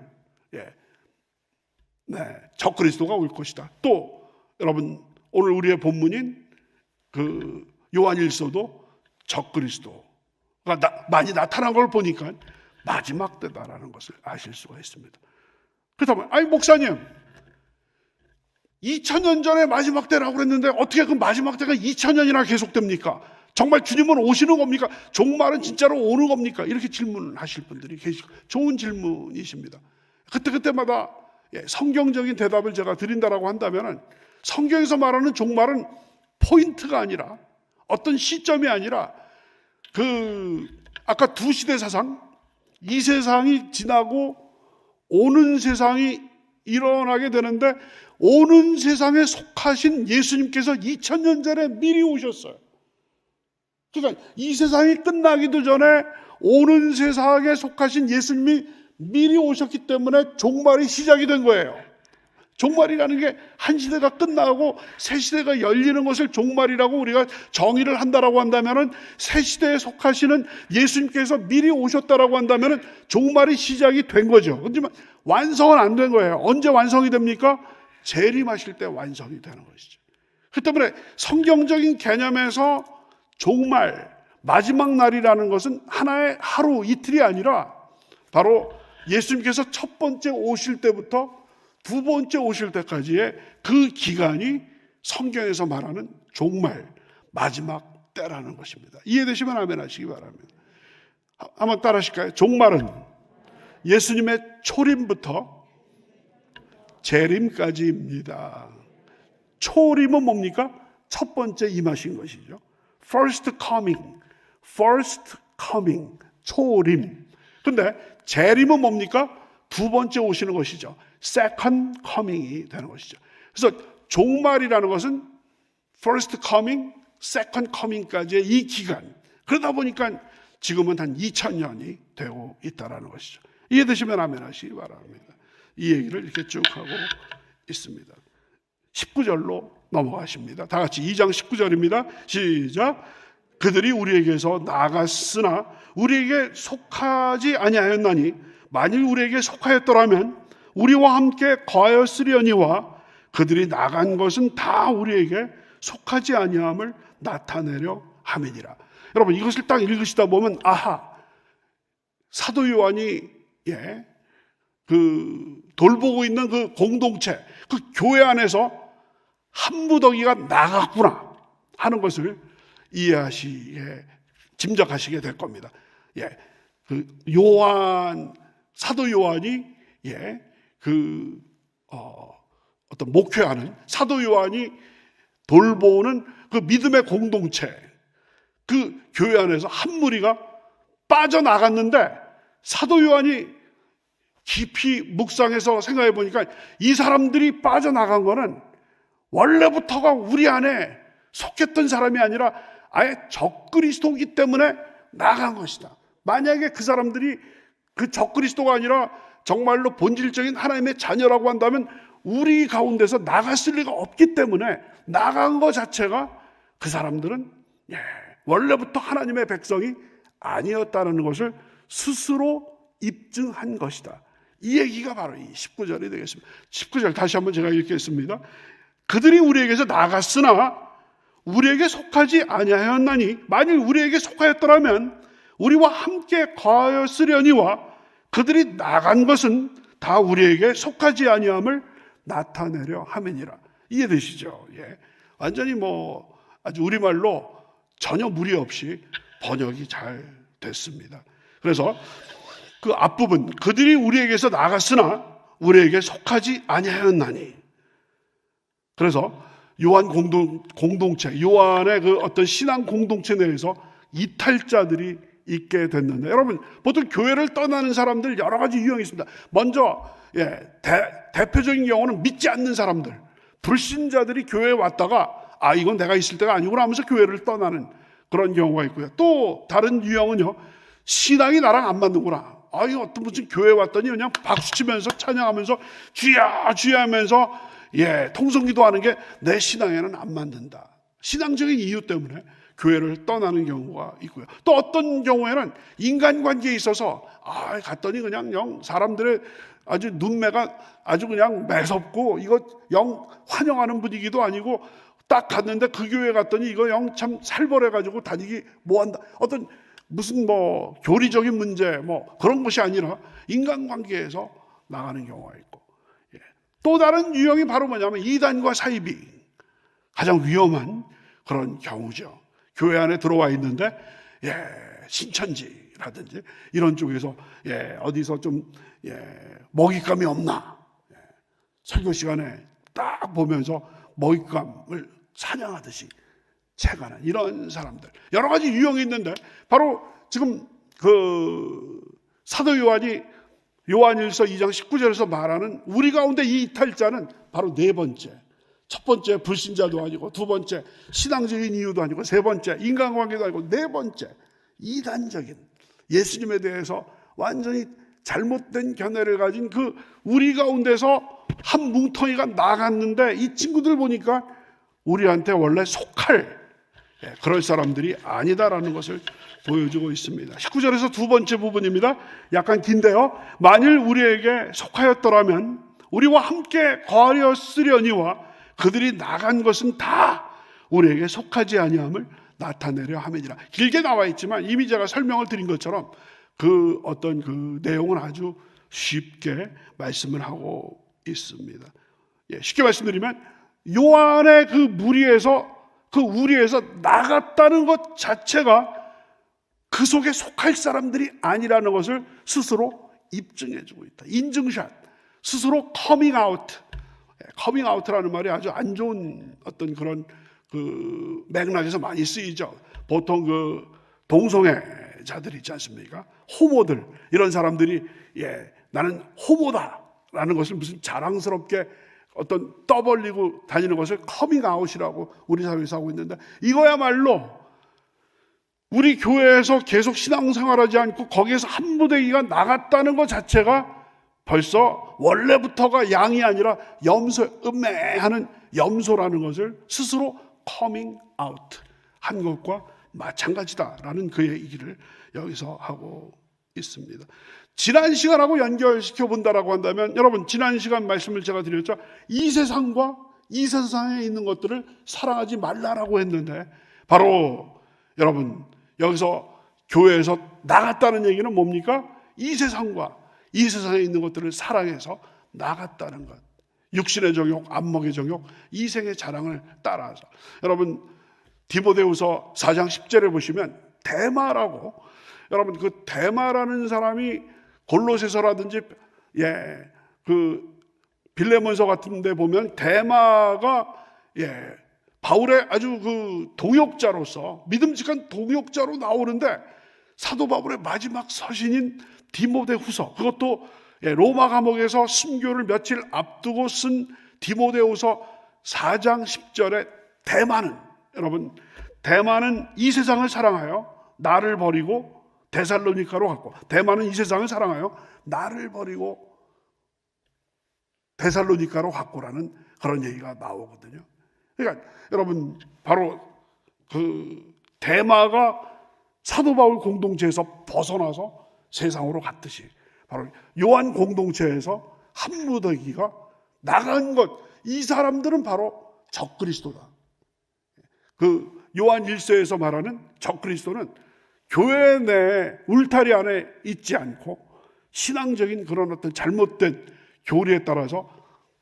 Speaker 2: 적그리스도가 올 것이다. 또 여러분 오늘 우리의 본문인 그 요한일서도 적그리스도가 많이 나타난 걸 보니까 마지막 때다라는 것을 아실 수가 있습니다. 그렇다면 아니 목사님 2000년 전에 마지막 때라고 그랬는데 어떻게 그 마지막 때가 2000년이나 계속됩니까? 정말 주님은 오시는 겁니까? 종말은 진짜로 오는 겁니까? 이렇게 질문하실 분들이 계시고 좋은 질문이십니다. 그때마다 성경적인 대답을 제가 드린다라고 한다면 성경에서 말하는 종말은 포인트가 아니라 어떤 시점이 아니라 그 아까 두 시대 사상, 이 세상이 지나고 오는 세상이 일어나게 되는데 오는 세상에 속하신 예수님께서 2000년 전에 미리 오셨어요. 그러니까 이 세상이 끝나기도 전에 오는 세상에 속하신 예수님이 미리 오셨기 때문에 종말이 시작이 된 거예요. 종말이라는 게 한 시대가 끝나고 새 시대가 열리는 것을 종말이라고 우리가 정의를 한다라고 한다면은 새 시대에 속하시는 예수님께서 미리 오셨다라고 한다면은 종말이 시작이 된 거죠. 하지만 완성은 안 된 거예요. 언제 완성이 됩니까? 재림하실 때 완성이 되는 것이죠. 그 때문에 성경적인 개념에서 종말, 마지막 날이라는 것은 하나의 하루, 이틀이 아니라 바로 예수님께서 첫 번째 오실 때부터 두 번째 오실 때까지의 그 기간이 성경에서 말하는 종말, 마지막 때라는 것입니다. 이해되시면 아멘 하시기 바랍니다. 한번 따라 하실까요? 종말은 예수님의 초림부터 재림까지입니다. 초림은 뭡니까? 첫 번째 임하신 것이죠. First coming, 초림. 근데 재림은 뭡니까? 두 번째 오시는 것이죠. Second coming이 되는 것이죠. 그래서 종말이라는 것은 First coming, Second coming까지의 이 기간. 그러다 보니까 지금은 한 2000년이 되고 있다는 것이죠. 이해되시면 아멘 하시기 바랍니다. 이 얘기를 이렇게 쭉 하고 있습니다. 19절로 넘어가십니다. 다 같이 2장 19절입니다. 시작. 그들이 우리에게서 나갔으나 우리에게 속하지 아니하였나니 만일 우리에게 속하였더라면 우리와 함께 거하였으려니와 그들이 나간 것은 다 우리에게 속하지 아니함을 나타내려 함이니라. 여러분, 이것을 딱 읽으시다 보면 아하, 사도 요한이 그 돌보고 있는 그 공동체, 그 교회 안에서 한 무더기가 나갔구나 하는 것을 짐작하시게 될 겁니다. 그 사도 요한이 어떤 목회하는 사도 요한이 돌보는 그 믿음의 공동체, 그 교회 안에서 한 무리가 빠져나갔는데 사도 요한이 깊이 묵상해서 생각해 보니까 이 사람들이 빠져나간 거는 원래부터가 우리 안에 속했던 사람이 아니라 아예 적그리스도이기 때문에 나간 것이다. 만약에 그 사람들이 그 적그리스도가 아니라 정말로 본질적인 하나님의 자녀라고 한다면 우리 가운데서 나갔을 리가 없기 때문에 나간 것 자체가 그 사람들은 원래부터 하나님의 백성이 아니었다는 것을 스스로 입증한 것이다. 이 얘기가 바로 이 19절이 되겠습니다. 19절 다시 한번 제가 읽겠습니다. 그들이 우리에게서 나갔으나 우리에게 속하지 아니하였나니 만일 우리에게 속하였더라면 우리와 함께 거하였으려니와 그들이 나간 것은 다 우리에게 속하지 아니함을 나타내려 함이니라. 이해되시죠? 완전히 아주 우리말로 전혀 무리 없이 번역이 잘 됐습니다. 그래서 그 앞부분 그들이 우리에게서 나갔으나 우리에게 속하지 아니하였나니. 그래서 요한 공동체, 요한의 그 어떤 신앙 공동체 내에서 이탈자들이 있게 됐는데, 여러분 보통 교회를 떠나는 사람들 여러 가지 유형이 있습니다. 먼저 대표적인 경우는 믿지 않는 사람들, 불신자들이 교회에 왔다가 이건 내가 있을 때가 아니구나 하면서 교회를 떠나는 그런 경우가 있고요. 또 다른 유형은요, 신앙이 나랑 안 맞는구나. 이거 어떤 무슨 교회에 왔더니 그냥 박수치면서 찬양하면서 주야 주야 하면서 통성기도 하는 게 내 신앙에는 안 맞는다. 신앙적인 이유 때문에 교회를 떠나는 경우가 있고요. 또 어떤 경우에는 인간관계에 있어서 갔더니 그냥 사람들의 아주 눈매가 아주 그냥 매섭고 이거 영 환영하는 분위기도 아니고 딱 갔는데 그 교회 갔더니 이거 영 참 살벌해가지고 다니기 뭐한다. 어떤 무슨 교리적인 문제 그런 것이 아니라 인간관계에서 나가는 경우가 있고, 또 다른 유형이 바로 뭐냐면 이단과 사이비, 가장 위험한 그런 경우죠. 교회 안에 들어와 있는데 신천지라든지 이런 쪽에서 어디서 좀 먹잇감이 없나 설교 시간에 딱 보면서 먹잇감을 사냥하듯이 채가는 이런 사람들, 여러 가지 유형이 있는데 바로 지금 그 사도 요한이 요한일서 2장 19절에서 말하는 우리 가운데 이 이탈자는 바로 네 번째, 첫 번째 불신자도 아니고, 두 번째 신앙적인 이유도 아니고, 세 번째 인간관계도 아니고, 네 번째 이단적인 예수님에 대해서 완전히 잘못된 견해를 가진 그 우리 가운데서 한 뭉텅이가 나갔는데 이 친구들 보니까 우리한테 원래 속할 그럴 사람들이 아니다라는 것을 보여주고 있습니다. 19절에서 두 번째 부분입니다. 약간 긴데요. 만일 우리에게 속하였더라면 우리와 함께 거하였으려니와 그들이 나간 것은 다 우리에게 속하지 아니함을 나타내려 함이니라. 길게 나와 있지만 이미 제가 설명을 드린 것처럼 그 어떤 그 내용은 아주 쉽게 말씀을 하고 있습니다. 쉽게 말씀드리면 요한의 그 무리에서 그 우리에서 나갔다는 것 자체가 그 속에 속할 사람들이 아니라는 것을 스스로 입증해주고 있다. 인증샷, 스스로 커밍아웃라는 말이 아주 안 좋은 어떤 그런 그 맥락에서 많이 쓰이죠. 보통 그 동성애자들 있지 않습니까? 호모들, 이런 사람들이 나는 호모다라는 것을 무슨 자랑스럽게 어떤 떠벌리고 다니는 것을 커밍아웃이라고 우리 사회에서 하고 있는데, 이거야말로 우리 교회에서 계속 신앙생활하지 않고 거기에서 한 무대기가 나갔다는 것 자체가 벌써 원래부터가 양이 아니라 음매하는 염소라는 것을 스스로 커밍아웃 한 것과 마찬가지다라는 그의 얘기를 여기서 하고 있습니다. 지난 시간하고 연결시켜 본다라고 한다면, 여러분 지난 시간 말씀을 제가 드렸죠. 이 세상과 이 세상에 있는 것들을 사랑하지 말라라고 했는데, 바로 여러분 여기서 교회에서 나갔다는 얘기는 뭡니까? 이 세상과 이 세상에 있는 것들을 사랑해서 나갔다는 것. 육신의 정욕, 안목의 정욕, 이생의 자랑을 따라서. 여러분 디모데후서 4장 10절에 보시면 데마라고, 여러분 그 데마라는 사람이 골로새서라든지 그 빌레몬서 같은 데 보면 데마가 바울의 아주 그 동역자로서, 믿음직한 동역자로 나오는데, 사도 바울의 마지막 서신인 디모데후서, 그것도 로마 감옥에서 순교를 며칠 앞두고 쓴 디모데후서 4장 10절에 데마는, 여러분 데마는 이 세상을 사랑하여 나를 버리고 데살로니가로 갔고, 데마는 이 세상을 사랑하여 나를 버리고 데살로니가로 갔고라는 그런 얘기가 나오거든요. 그러니까 여러분 바로 그 데마가 사도 바울 공동체에서 벗어나서 세상으로 갔듯이, 바로 요한 공동체에서 한 무더기가 나간 것, 이 사람들은 바로 적그리스도다. 그 요한 1서에서 말하는 적그리스도는 교회 내 울타리 안에 있지 않고 신앙적인 그런 어떤 잘못된 교리에 따라서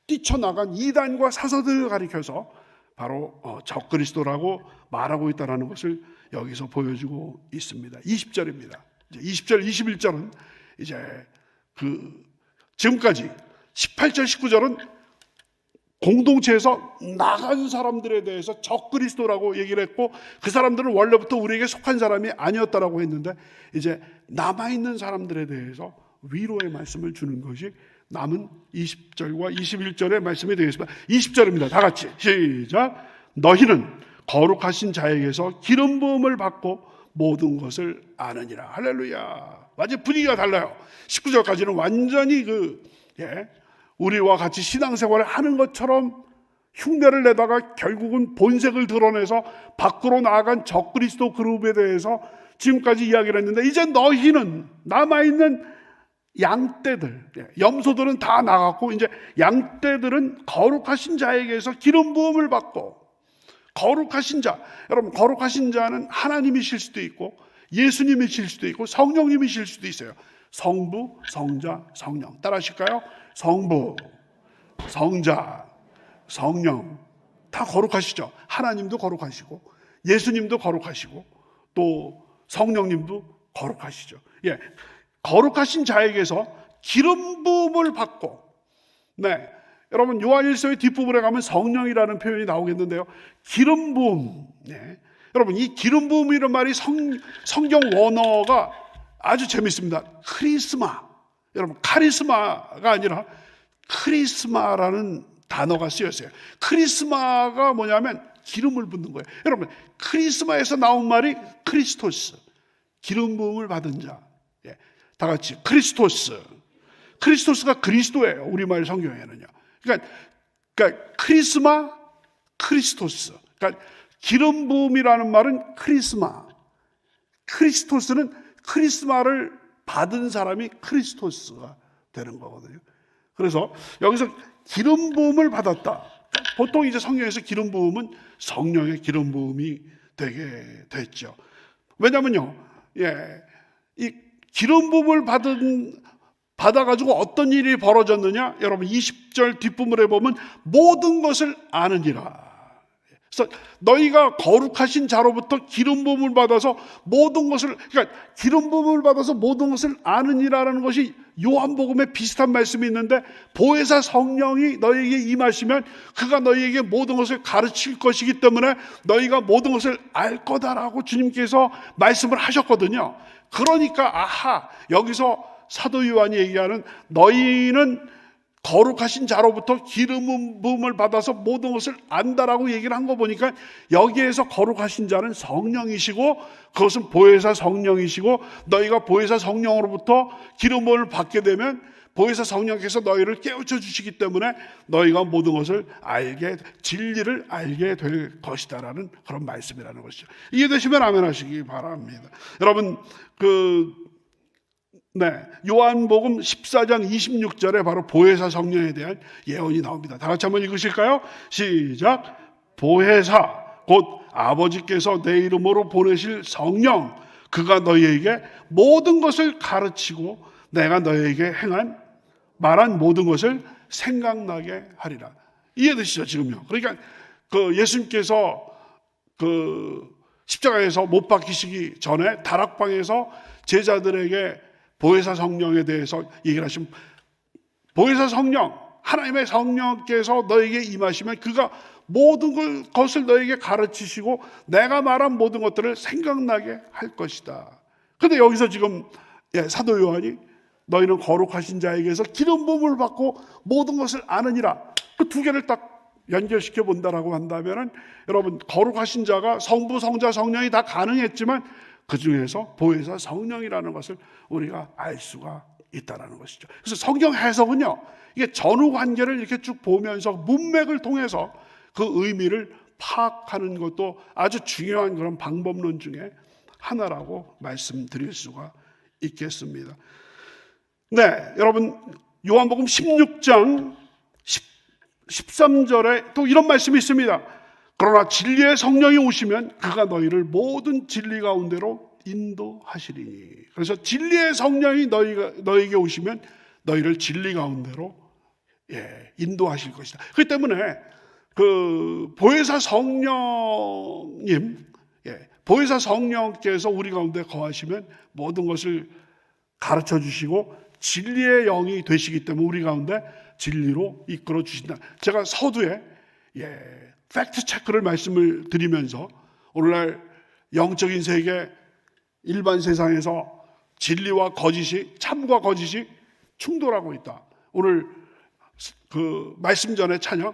Speaker 2: 뛰쳐나간 이단과 사서들을 가리켜서 바로 적그리스도라고 말하고 있다는 것을 여기서 보여주고 있습니다. 20절입니다. 20절, 21절은 이제 지금까지 18절, 19절은 공동체에서 나간 사람들에 대해서 적그리스도라고 얘기를 했고, 그 사람들은 원래부터 우리에게 속한 사람이 아니었다라고 했는데, 이제 남아있는 사람들에 대해서 위로의 말씀을 주는 것이 남은 20절과 21절의 말씀이 되겠습니다. 20절입니다. 다 같이 시작. 너희는 거룩하신 자에게서 기름 부음을 받고 모든 것을 아느니라. 할렐루야. 완전 분위기가 달라요. 19절까지는 완전히 우리와 같이 신앙생활을 하는 것처럼 흉내를 내다가 결국은 본색을 드러내서 밖으로 나아간 적그리스도 그룹에 대해서 지금까지 이야기를 했는데, 이제 너희는, 남아있는 양떼들, 염소들은 다 나갔고, 이제 양떼들은 거룩하신 자에게서 기름 부음을 받고, 거룩하신 자, 여러분 거룩하신 자는 하나님이실 수도 있고 예수님이실 수도 있고 성령님이실 수도 있어요. 성부, 성자, 성령. 따라 하실까요? 성부, 성자, 성령 다 거룩하시죠. 하나님도 거룩하시고 예수님도 거룩하시고 또 성령님도 거룩하시죠. 거룩하신 자에게서 기름 부음을 받고, 여러분 요한일서의 뒷부분에 가면 성령이라는 표현이 나오겠는데요. 기름 부음. 여러분 이 기름 부음이라는 말이 성경 원어가 아주 재밌습니다. 크리스마. 여러분 카리스마가 아니라 크리스마라는 단어가 쓰였어요. 크리스마가 뭐냐면 기름을 붓는 거예요. 여러분 크리스마에서 나온 말이 크리스토스, 기름 부음을 받은 자. 다 같이 크리스토스. 크리스토스가 그리스도예요. 우리말 성경에는요. 그러니까 크리스마, 크리스토스. 그러니까 기름 부음이라는 말은 크리스마. 크리스토스는 크리스마를 받은 사람이 크리스토스가 되는 거거든요. 그래서 여기서 기름 부음을 받았다. 보통 이제 성경에서 기름 부음은 성령의 기름 부음이 되게 됐죠. 왜냐면요, 이 기름 부음을 받아가지고 어떤 일이 벌어졌느냐? 여러분 20절 뒷부분에 보면 모든 것을 아느니라. 그래서 너희가 거룩하신 자로부터 기름 부음을 받아서 모든 것을, 그러니까 기름 부음을 받아서 모든 것을 아느니라라는 것이 요한복음에 비슷한 말씀이 있는데, 보혜사 성령이 너희에게 임하시면 그가 너희에게 모든 것을 가르칠 것이기 때문에 너희가 모든 것을 알 거다라고 주님께서 말씀을 하셨거든요. 그러니까 여기서 사도 요한이 얘기하는 너희는 거룩하신 자로부터 기름 부음을 받아서 모든 것을 안다라고 얘기를 한 거 보니까, 여기에서 거룩하신 자는 성령이시고 그것은 보혜사 성령이시고, 너희가 보혜사 성령으로부터 기름 부음을 받게 되면 보혜사 성령께서 너희를 깨우쳐 주시기 때문에 너희가 모든 것을 진리를 알게 될 것이다라는 그런 말씀이라는 것이죠. 이해되시면 아멘 하시기 바랍니다. 여러분 네, 요한복음 14장 26절에 바로 보혜사 성령에 대한 예언이 나옵니다. 다 같이 한번 읽으실까요? 시작. 보혜사 곧 아버지께서 내 이름으로 보내실 성령, 그가 너희에게 모든 것을 가르치고 내가 너희에게 말한 모든 것을 생각나게 하리라. 이해되시죠 지금요? 그러니까 그 예수님께서 그 십자가에서 못 박히시기 전에 다락방에서 제자들에게 보혜사 성령에 대해서 얘기를 하시면, 보혜사 성령, 하나님의 성령께서 너에게 임하시면 그가 모든 것을 너에게 가르치시고 내가 말한 모든 것들을 생각나게 할 것이다. 그런데 여기서 지금 사도 요한이 너희는 거룩하신 자에게서 기름 부음을 받고 모든 것을 아느니라, 그 두 개를 딱 연결시켜 본다라고 한다면은, 여러분, 거룩하신 자가 성부, 성자, 성령이 다 가능했지만 그 중에서 보혜사 성령이라는 것을 우리가 알 수가 있다라는 것이죠. 그래서 성경 해석은요, 이게 전후 관계를 이렇게 쭉 보면서 문맥을 통해서 그 의미를 파악하는 것도 아주 중요한 그런 방법론 중에 하나라고 말씀드릴 수가 있겠습니다. 네, 여러분, 요한복음 16장 13절에 또 이런 말씀이 있습니다. 그러나 진리의 성령이 오시면 그가 너희를 모든 진리 가운데로 인도하시리니. 그래서 진리의 성령이 너희에게 오시면 너희를 진리 가운데로 인도하실 것이다. 그렇기 때문에 그 보혜사 성령님, 보혜사 성령께서 우리 가운데 거하시면 모든 것을 가르쳐 주시고 진리의 영이 되시기 때문에 우리 가운데 진리로 이끌어 주신다. 제가 서두에 팩트 체크를 말씀을 드리면서 오늘날 영적인 세계, 일반 세상에서 진리와 거짓이, 참과 거짓이 충돌하고 있다. 오늘 그 말씀 전에 찬양,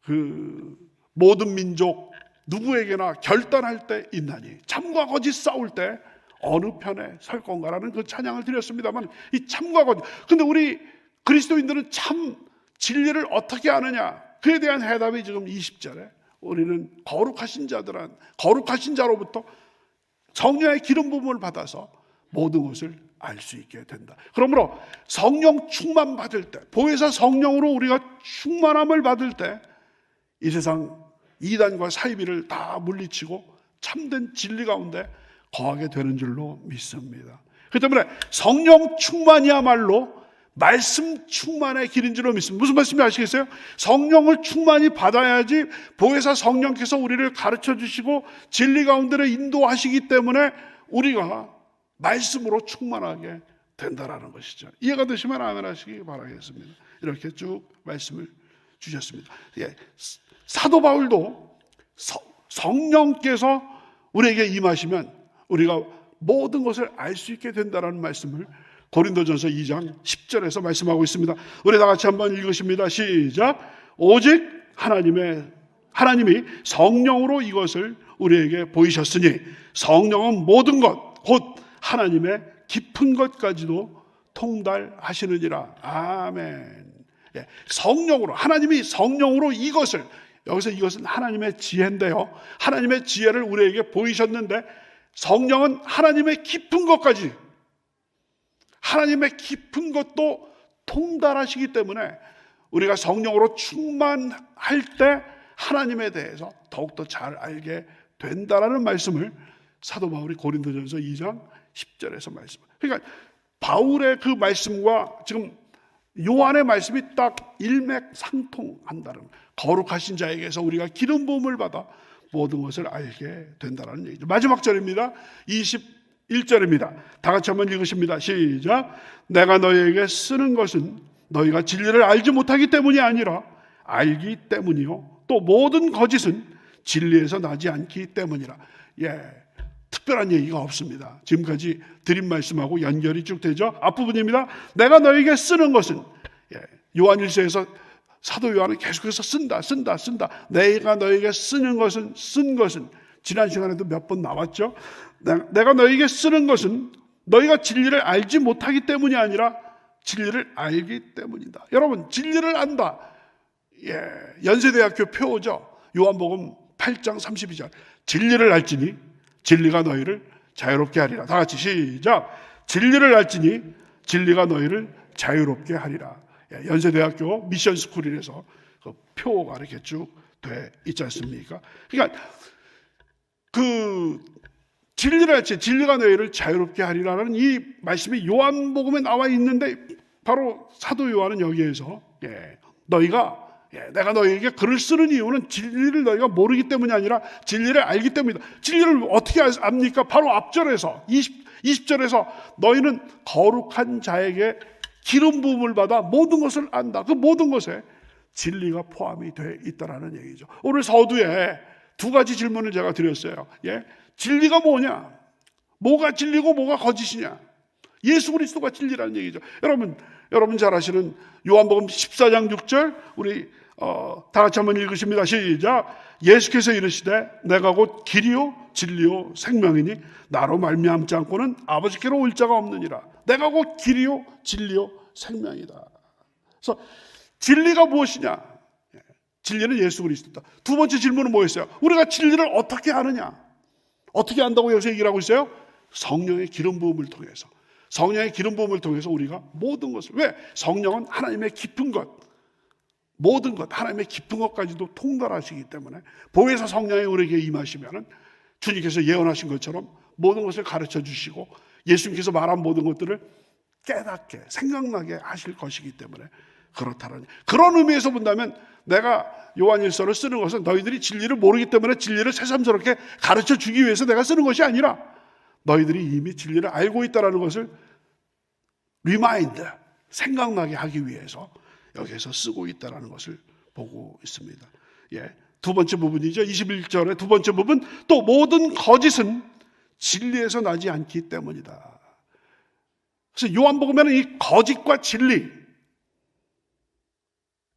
Speaker 2: 그 모든 민족 누구에게나 결단할 때 있나니 참과 거짓 싸울 때 어느 편에 설 건가라는 그 찬양을 드렸습니다만, 이 참과 거짓, 근데 우리 그리스도인들은 참 진리를 어떻게 아느냐, 그에 대한 해답이 지금 20절에 우리는 거룩하신 자로부터 성령의 기름 부음을 받아서 모든 것을 알 수 있게 된다. 그러므로 성령 충만 받을 때, 보혜사 성령으로 우리가 충만함을 받을 때 이 세상 이단과 사이비를 다 물리치고 참된 진리 가운데 거하게 되는 줄로 믿습니다. 그렇기 때문에 성령 충만이야말로 말씀 충만의 길인 줄로 믿습니다. 무슨 말씀인지 아시겠어요? 성령을 충만히 받아야지 보혜사 성령께서 우리를 가르쳐 주시고 진리 가운데로 인도하시기 때문에 우리가 말씀으로 충만하게 된다라는 것이죠. 이해가 되시면 아멘 하시기 바라겠습니다. 이렇게 쭉 말씀을 주셨습니다. 사도 바울도 성령께서 우리에게 임하시면 우리가 모든 것을 알 수 있게 된다라는 말씀을 고린도전서 2장 10절에서 말씀하고 있습니다. 우리 다 같이 한번 읽으십니다. 시작. 오직 하나님이 성령으로 이것을 우리에게 보이셨으니 성령은 모든 것 곧 하나님의 깊은 것까지도 통달하시느니라. 아멘. 성령으로, 하나님이 성령으로 이것을, 여기서 이것은 하나님의 지혜인데요, 하나님의 지혜를 우리에게 보이셨는데 성령은 하나님의 깊은 것까지, 하나님의 깊은 것도 통달하시기 때문에 우리가 성령으로 충만할 때 하나님에 대해서 더욱더 잘 알게 된다라는 말씀을 사도 바울이 고린도전서 2장 10절에서 말씀합니다. 그러니까 바울의 그 말씀과 지금 요한의 말씀이 딱 일맥상통한다는, 거룩하신 자에게서 우리가 기름 부음을 받아 모든 것을 알게 된다는 얘기죠. 마지막 절입니다. 21절입니다. 다 같이 한번 읽으십니다. 시작. 내가 너희에게 쓰는 것은 너희가 진리를 알지 못하기 때문이 아니라 알기 때문이요 또 모든 거짓은 진리에서 나지 않기 때문이라. 특별한 얘기가 없습니다. 지금까지 드린 말씀하고 연결이 쭉 되죠. 앞부분입니다. 내가 너희에게 쓰는 것은, 요한일서에서 사도 요한은 계속해서 쓴다. 내가 너희에게 쓰는 것은, 쓴 것은 지난 시간에도 몇 번 나왔죠. 내가 너희에게 쓰는 것은 너희가 진리를 알지 못하기 때문이 아니라 진리를 알기 때문이다. 여러분, 진리를 안다. 연세대학교 표어죠. 요한복음 8장 32절. 진리를 알지니 진리가 너희를 자유롭게 하리라. 다 같이 시작. 진리를 알지니 진리가 너희를 자유롭게 하리라. 연세대학교 미션스쿨에서 그 표가 이렇게 쭉 돼 있지 않습니까? 그러니까 그 진리를 알지 진리가 너희를 자유롭게 하리라는 이 말씀이 요한복음에 나와 있는데, 바로 사도 요한은 여기에서 내가 너희에게 글을 쓰는 이유는 진리를 너희가 모르기 때문이 아니라 진리를 알기 때문이다. 진리를 어떻게 압니까? 바로 앞절에서 20절에서 너희는 거룩한 자에게 기름 부음을 받아 모든 것을 안다. 그 모든 것에 진리가 포함이 되어 있다라는 얘기죠. 오늘 서두에 두 가지 질문을 제가 드렸어요. 진리가 뭐냐? 뭐가 진리고 뭐가 거짓이냐? 예수 그리스도가 진리라는 얘기죠. 여러분 잘 아시는 요한복음 14장 6절 우리 다 같이 한번 읽으십니다. 시작. 예수께서 이르시되 내가 곧 길이요 진리요 생명이니 나로 말미암지 않고는 아버지께로 올 자가 없느니라. 내가 곧 길이요 진리요 생명이다. 그래서 진리가 무엇이냐? 진리는 예수 그리스도다. 두 번째 질문은 뭐였어요? 우리가 진리를 어떻게 아느냐? 어떻게 안다고 여기서 얘기를 하고 있어요? 성령의 기름 부음을 통해서. 성령의 기름 부음을 통해서 우리가 모든 것을, 왜? 성령은 하나님의 깊은 것, 모든 것, 하나님의 깊은 것까지도 통달하시기 때문에 보혜사 성령이 우리에게 임하시면은 주님께서 예언하신 것처럼 모든 것을 가르쳐 주시고 예수님께서 말한 모든 것들을 깨닫게 생각나게 하실 것이기 때문에 그렇다는, 그런 의미에서 본다면 내가 요한일서를 쓰는 것은 너희들이 진리를 모르기 때문에 진리를 새삼스럽게 가르쳐 주기 위해서 내가 쓰는 것이 아니라 너희들이 이미 진리를 알고 있다는 것을 리마인드, 생각나게 하기 위해서 여기에서 쓰고 있다는 것을 보고 있습니다. 두 번째 부분이죠. 21절의 두 번째 부분, 또 모든 거짓은 진리에서 나지 않기 때문이다. 그래서 요한복음에는 이 거짓과 진리,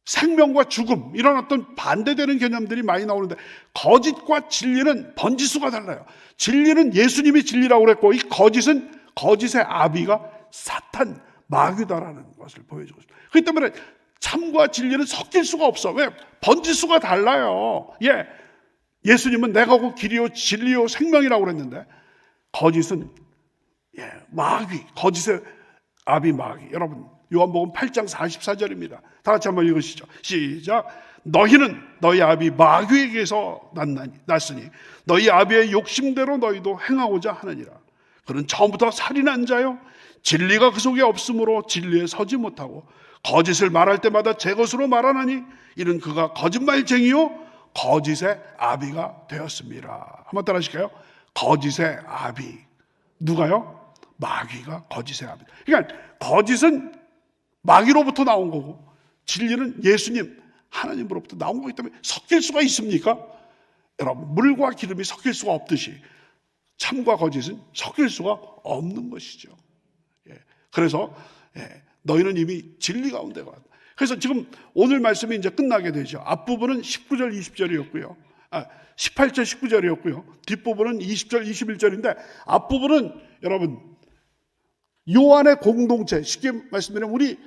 Speaker 2: 생명과 죽음, 이런 어떤 반대되는 개념들이 많이 나오는데, 거짓과 진리는 번지수가 달라요. 진리는 예수님이 진리라고 그랬고, 이 거짓은 거짓의 아비가 사탄, 마귀다라는 것을 보여주고 있습니다. 그렇기 때문에 참과 진리는 섞일 수가 없어. 왜? 번지수가 달라요. 예수님은 내가 곧 길이요 진리요 생명이라고 그랬는데, 거짓은 마귀, 거짓의 아비 마귀. 여러분 요한복음 8장 44절입니다. 다 같이 한번 읽으시죠. 시작. 너희는 너희 아비 마귀에게서 났으니 너희 아비의 욕심대로 너희도 행하고자 하느니라. 그는 처음부터 살인한 자요 진리가 그 속에 없으므로 진리에 서지 못하고 거짓을 말할 때마다 제 것으로 말하나니 이는 그가 거짓말쟁이요 거짓의 아비가 되었습니다. 한번 따라 하실까요? 거짓의 아비. 누가요? 마귀가 거짓의 아비. 그러니까 거짓은 마귀로부터 나온 거고 진리는 예수님, 하나님으로부터 나온 거기 때문에 섞일 수가 있습니까? 여러분, 물과 기름이 섞일 수가 없듯이 참과 거짓은 섞일 수가 없는 것이죠. 그래서 너희는 이미 진리 가운데 가. 그래서 지금 오늘 말씀이 이제 끝나게 되죠. 앞부분은 19절, 20절이었고요. 18절, 19절이었고요. 뒷부분은 20절, 21절인데 앞부분은 여러분 요한의 공동체, 쉽게 말씀드리면 우리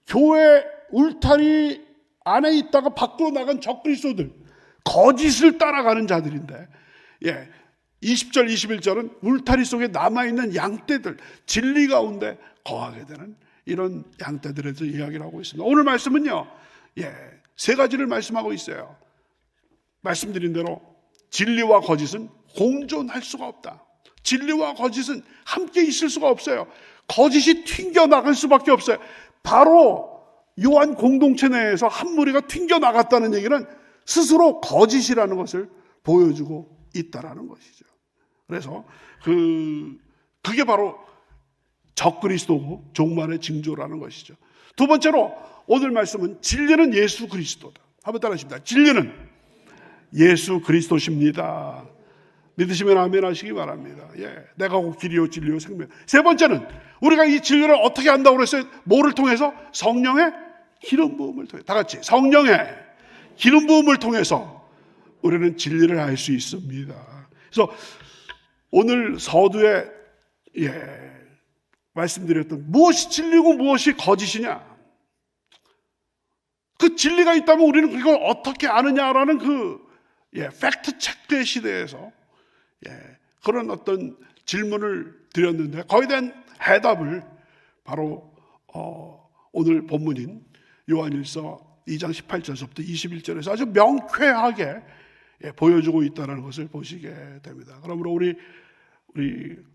Speaker 2: 교회 울타리 안에 있다가 밖으로 나간 적그리스도들, 거짓을 따라가는 자들인데 20절, 21절은 울타리 속에 남아있는 양떼들, 진리 가운데 거하게 되는 이런 양떼들에 대해서 이야기를 하고 있습니다. 오늘 말씀은요, 세 가지를 말씀하고 있어요. 말씀드린 대로 진리와 거짓은 공존할 수가 없다. 진리와 거짓은 함께 있을 수가 없어요. 거짓이 튕겨나갈 수밖에 없어요. 바로 요한 공동체 내에서 한 무리가 튕겨나갔다는 얘기는 스스로 거짓이라는 것을 보여주고 있다라는 것이죠. 그래서 그게 바로 적그리스도고 종말의 징조라는 것이죠. 두 번째로 오늘 말씀은 진리는 예수 그리스도다. 한번 따라하십니다. 진리는 예수 그리스도십니다. 믿으시면 아멘 하시기 바랍니다. 내가 곧 길이요 진리요 생명. 세 번째는 우리가 이 진리를 어떻게 한다고 그랬어요? 뭐를 통해서? 성령의 기름 부음을 통해. 다 같이 성령의 기름 부음을 통해서 우리는 진리를 알 수 있습니다. 그래서 오늘 서두에 말씀드렸던 무엇이 진리고 무엇이 거짓이냐, 그 진리가 있다면 우리는 그걸 어떻게 아느냐라는 팩트 체크의 시대에서 그런 어떤 질문을 드렸는데 거기에 대한 해답을 바로 오늘 본문인 요한일서 2장 18절부터 21절에서 아주 명쾌하게 보여주고 있다는 것을 보시게 됩니다. 그러므로 우리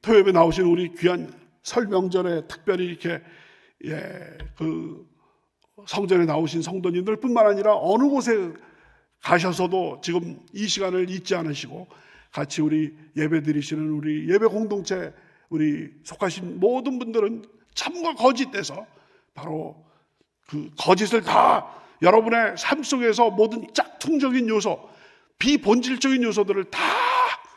Speaker 2: 토요일에 나오신 우리 귀한 설 명절에 특별히 이렇게 그 성전에 나오신 성도님들뿐만 아니라 어느 곳에 가셔서도 지금 이 시간을 잊지 않으시고 같이 우리 예배 드리시는 우리 예배 공동체 우리 속하신 모든 분들은 참과 거짓돼서 바로 그 거짓을 다 여러분의 삶 속에서 모든 짝퉁적인 요소, 비본질적인 요소들을 다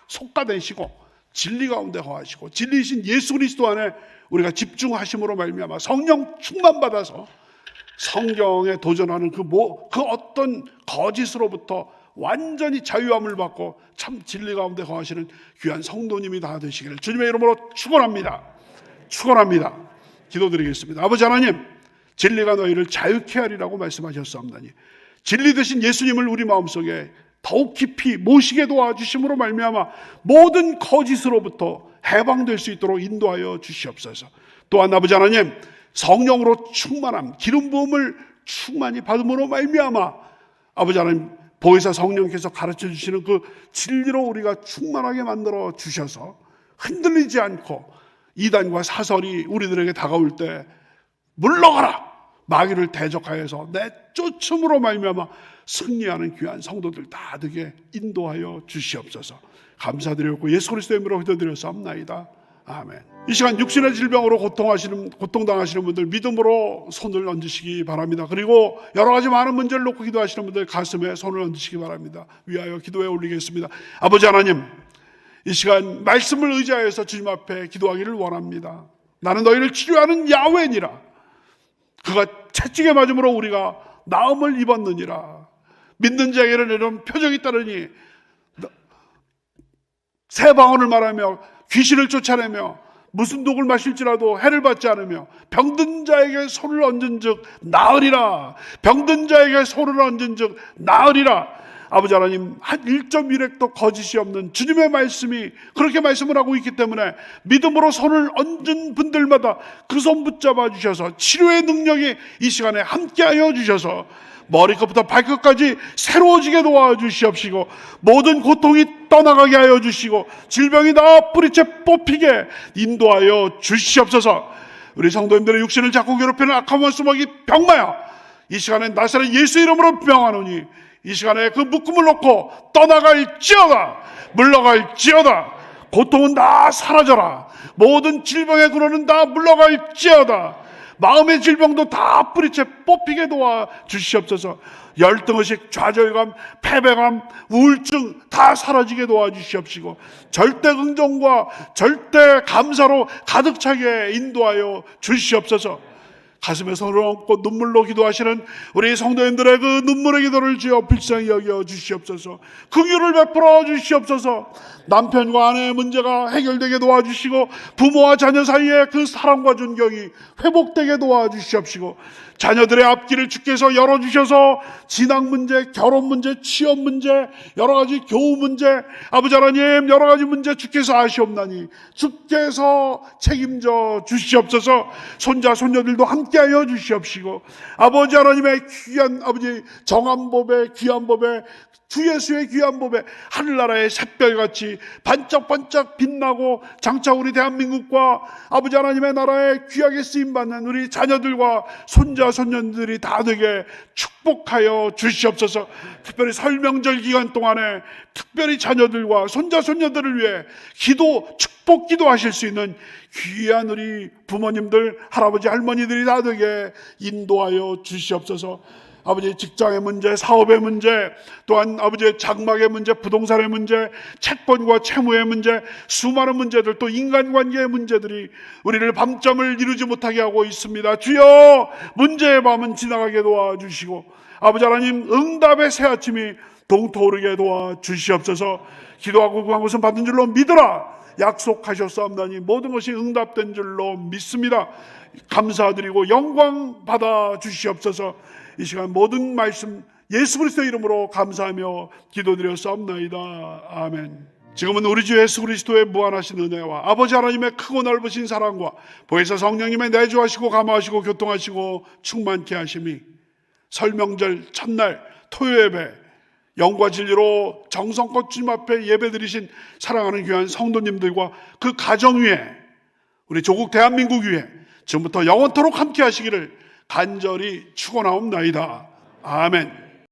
Speaker 2: 속가내시고 진리 가운데 거하시고 진리이신 예수 그리스도 안에 우리가 집중하심으로 말미암아 성령 충만 받아서 성경에 도전하는 그 어떤 거짓으로부터 완전히 자유함을 받고 참 진리 가운데 거하시는 귀한 성도님이 다 되시기를 주님의 이름으로 축원합니다. 축원합니다. 기도드리겠습니다. 아버지 하나님, 진리가 너희를 자유케 하리라고 말씀하셨사옵나니 진리 되신 예수님을 우리 마음속에 더욱 깊이 모시게 도와주심으로 말미암아 모든 거짓으로부터 해방될 수 있도록 인도하여 주시옵소서. 또한 아버지 하나님, 성령으로 충만함, 기름 부음을 충만히 받음으로 말미암아 아버지 하나님, 보혜사 성령께서 가르쳐 주시는 그 진리로 우리가 충만하게 만들어 주셔서 흔들리지 않고 이단과 사설이 우리들에게 다가올 때 물러가라, 마귀를 대적하여서 내쫓음으로 말미암아 승리하는 귀한 성도들 다 되게 인도하여 주시옵소서. 감사드리고 예수 그리스도의 이름으로 기도드렸사옵나이다. 아멘. 이 시간 육신의 질병으로 고통당하시는 분들 믿음으로 손을 얹으시기 바랍니다. 그리고 여러 가지 많은 문제를 놓고 기도하시는 분들 가슴에 손을 얹으시기 바랍니다. 위하여 기도에 올리겠습니다. 아버지 하나님, 이 시간 말씀을 의지하여서 주님 앞에 기도하기를 원합니다. 나는 너희를 치료하는 야훼니라. 그가 채찍에 맞음으로 우리가 나음을 입었느니라. 믿는 자에게는 이런 표적이 따르니 새 방언을 말하며 귀신을 쫓아내며 무슨 독을 마실지라도 해를 받지 않으며 병든 자에게 손을 얹은 즉 나으리라. 병든 자에게 손을 얹은 즉 나으리라. 아버지 하나님, 한 1.1획도 거짓이 없는 주님의 말씀이 그렇게 말씀을 하고 있기 때문에 믿음으로 손을 얹은 분들마다 그 손 붙잡아 주셔서 치료의 능력이 이 시간에 함께하여 주셔서 머리끝부터 발끝까지 새로워지게 도와주시옵시고 모든 고통이 떠나가게 하여 주시고 질병이 다 뿌리채 뽑히게 인도하여 주시옵소서. 우리 성도님들의 육신을 자꾸 괴롭히는 악한 원수마귀 병마야, 이 시간에 나사렛 예수 이름으로 명하노니 이 시간에 그 묶음을 놓고 떠나갈지어다, 물러갈지어다. 고통은 다 사라져라. 모든 질병의 근원은 다 물러갈지어다. 마음의 질병도 다 뿌리채 뽑히게 도와주시옵소서. 열등의식, 좌절감, 패배감, 우울증 다 사라지게 도와주시옵시고 절대 긍정과 절대 감사로 가득 차게 인도하여 주시옵소서. 가슴에 손을 얹고 눈물로 기도하시는 우리 성도님들의 그 눈물의 기도를 주여 불쌍히 여겨 주시옵소서. 긍휼을 베풀어 주시옵소서. 남편과 아내의 문제가 해결되게 도와주시고 부모와 자녀 사이에 그 사랑과 존경이 회복되게 도와주시옵시고 자녀들의 앞길을 주께서 열어주셔서 진학 문제, 결혼 문제, 취업 문제, 여러 가지 교우 문제, 아버지 하나님 여러 가지 문제 주께서 아시옵나니 주께서 책임져 주시옵소서. 손자 손녀들도 함께하여 주시옵시고 아버지 하나님의 귀한 아버지 정한 법에 귀한 법에 주 예수의 귀한 법에 하늘나라의 샛별같이 반짝반짝 빛나고 장차 우리 대한민국과 아버지 하나님의 나라에 귀하게 쓰임받는 우리 자녀들과 손자 손녀들이 다 되게 축복하여 주시옵소서. 특별히 설 명절 기간 동안에 특별히 자녀들과 손자 손녀들을 위해 기도 축복 기도하실 수 있는 귀한 우리 부모님들 할아버지 할머니들이 다 되게 인도하여 주시옵소서. 아버지 직장의 문제, 사업의 문제, 또한 아버지의 장막의 문제, 부동산의 문제, 채권과 채무의 문제, 수많은 문제들, 또 인간관계의 문제들이 우리를 밤잠을 이루지 못하게 하고 있습니다. 주여 문제의 밤은 지나가게 도와주시고 아버지 하나님 응답의 새 아침이 동토르게 도와주시옵소서. 기도하고 구한 것은 받은 줄로 믿으라 약속하셨사옵나니 모든 것이 응답된 줄로 믿습니다. 감사드리고 영광 받아 주시옵소서. 이 시간 모든 말씀 예수 그리스도의 이름으로 감사하며 기도드렸사옵나이다. 아멘. 지금은 우리 주 예수 그리스도의 무한하신 은혜와 아버지 하나님의 크고 넓으신 사랑과 보혜사 성령님의 내주하시고 감화하시고 교통하시고 충만케 하심이 설 명절 첫날 토요 예배 영과 진리로 정성껏 주님 앞에 예배드리신 사랑하는 귀한 성도님들과 그 가정 위에 우리 조국 대한민국 위에 지금부터 영원토록 함께 하시기를 간절히 축원하옵나이다. 아멘.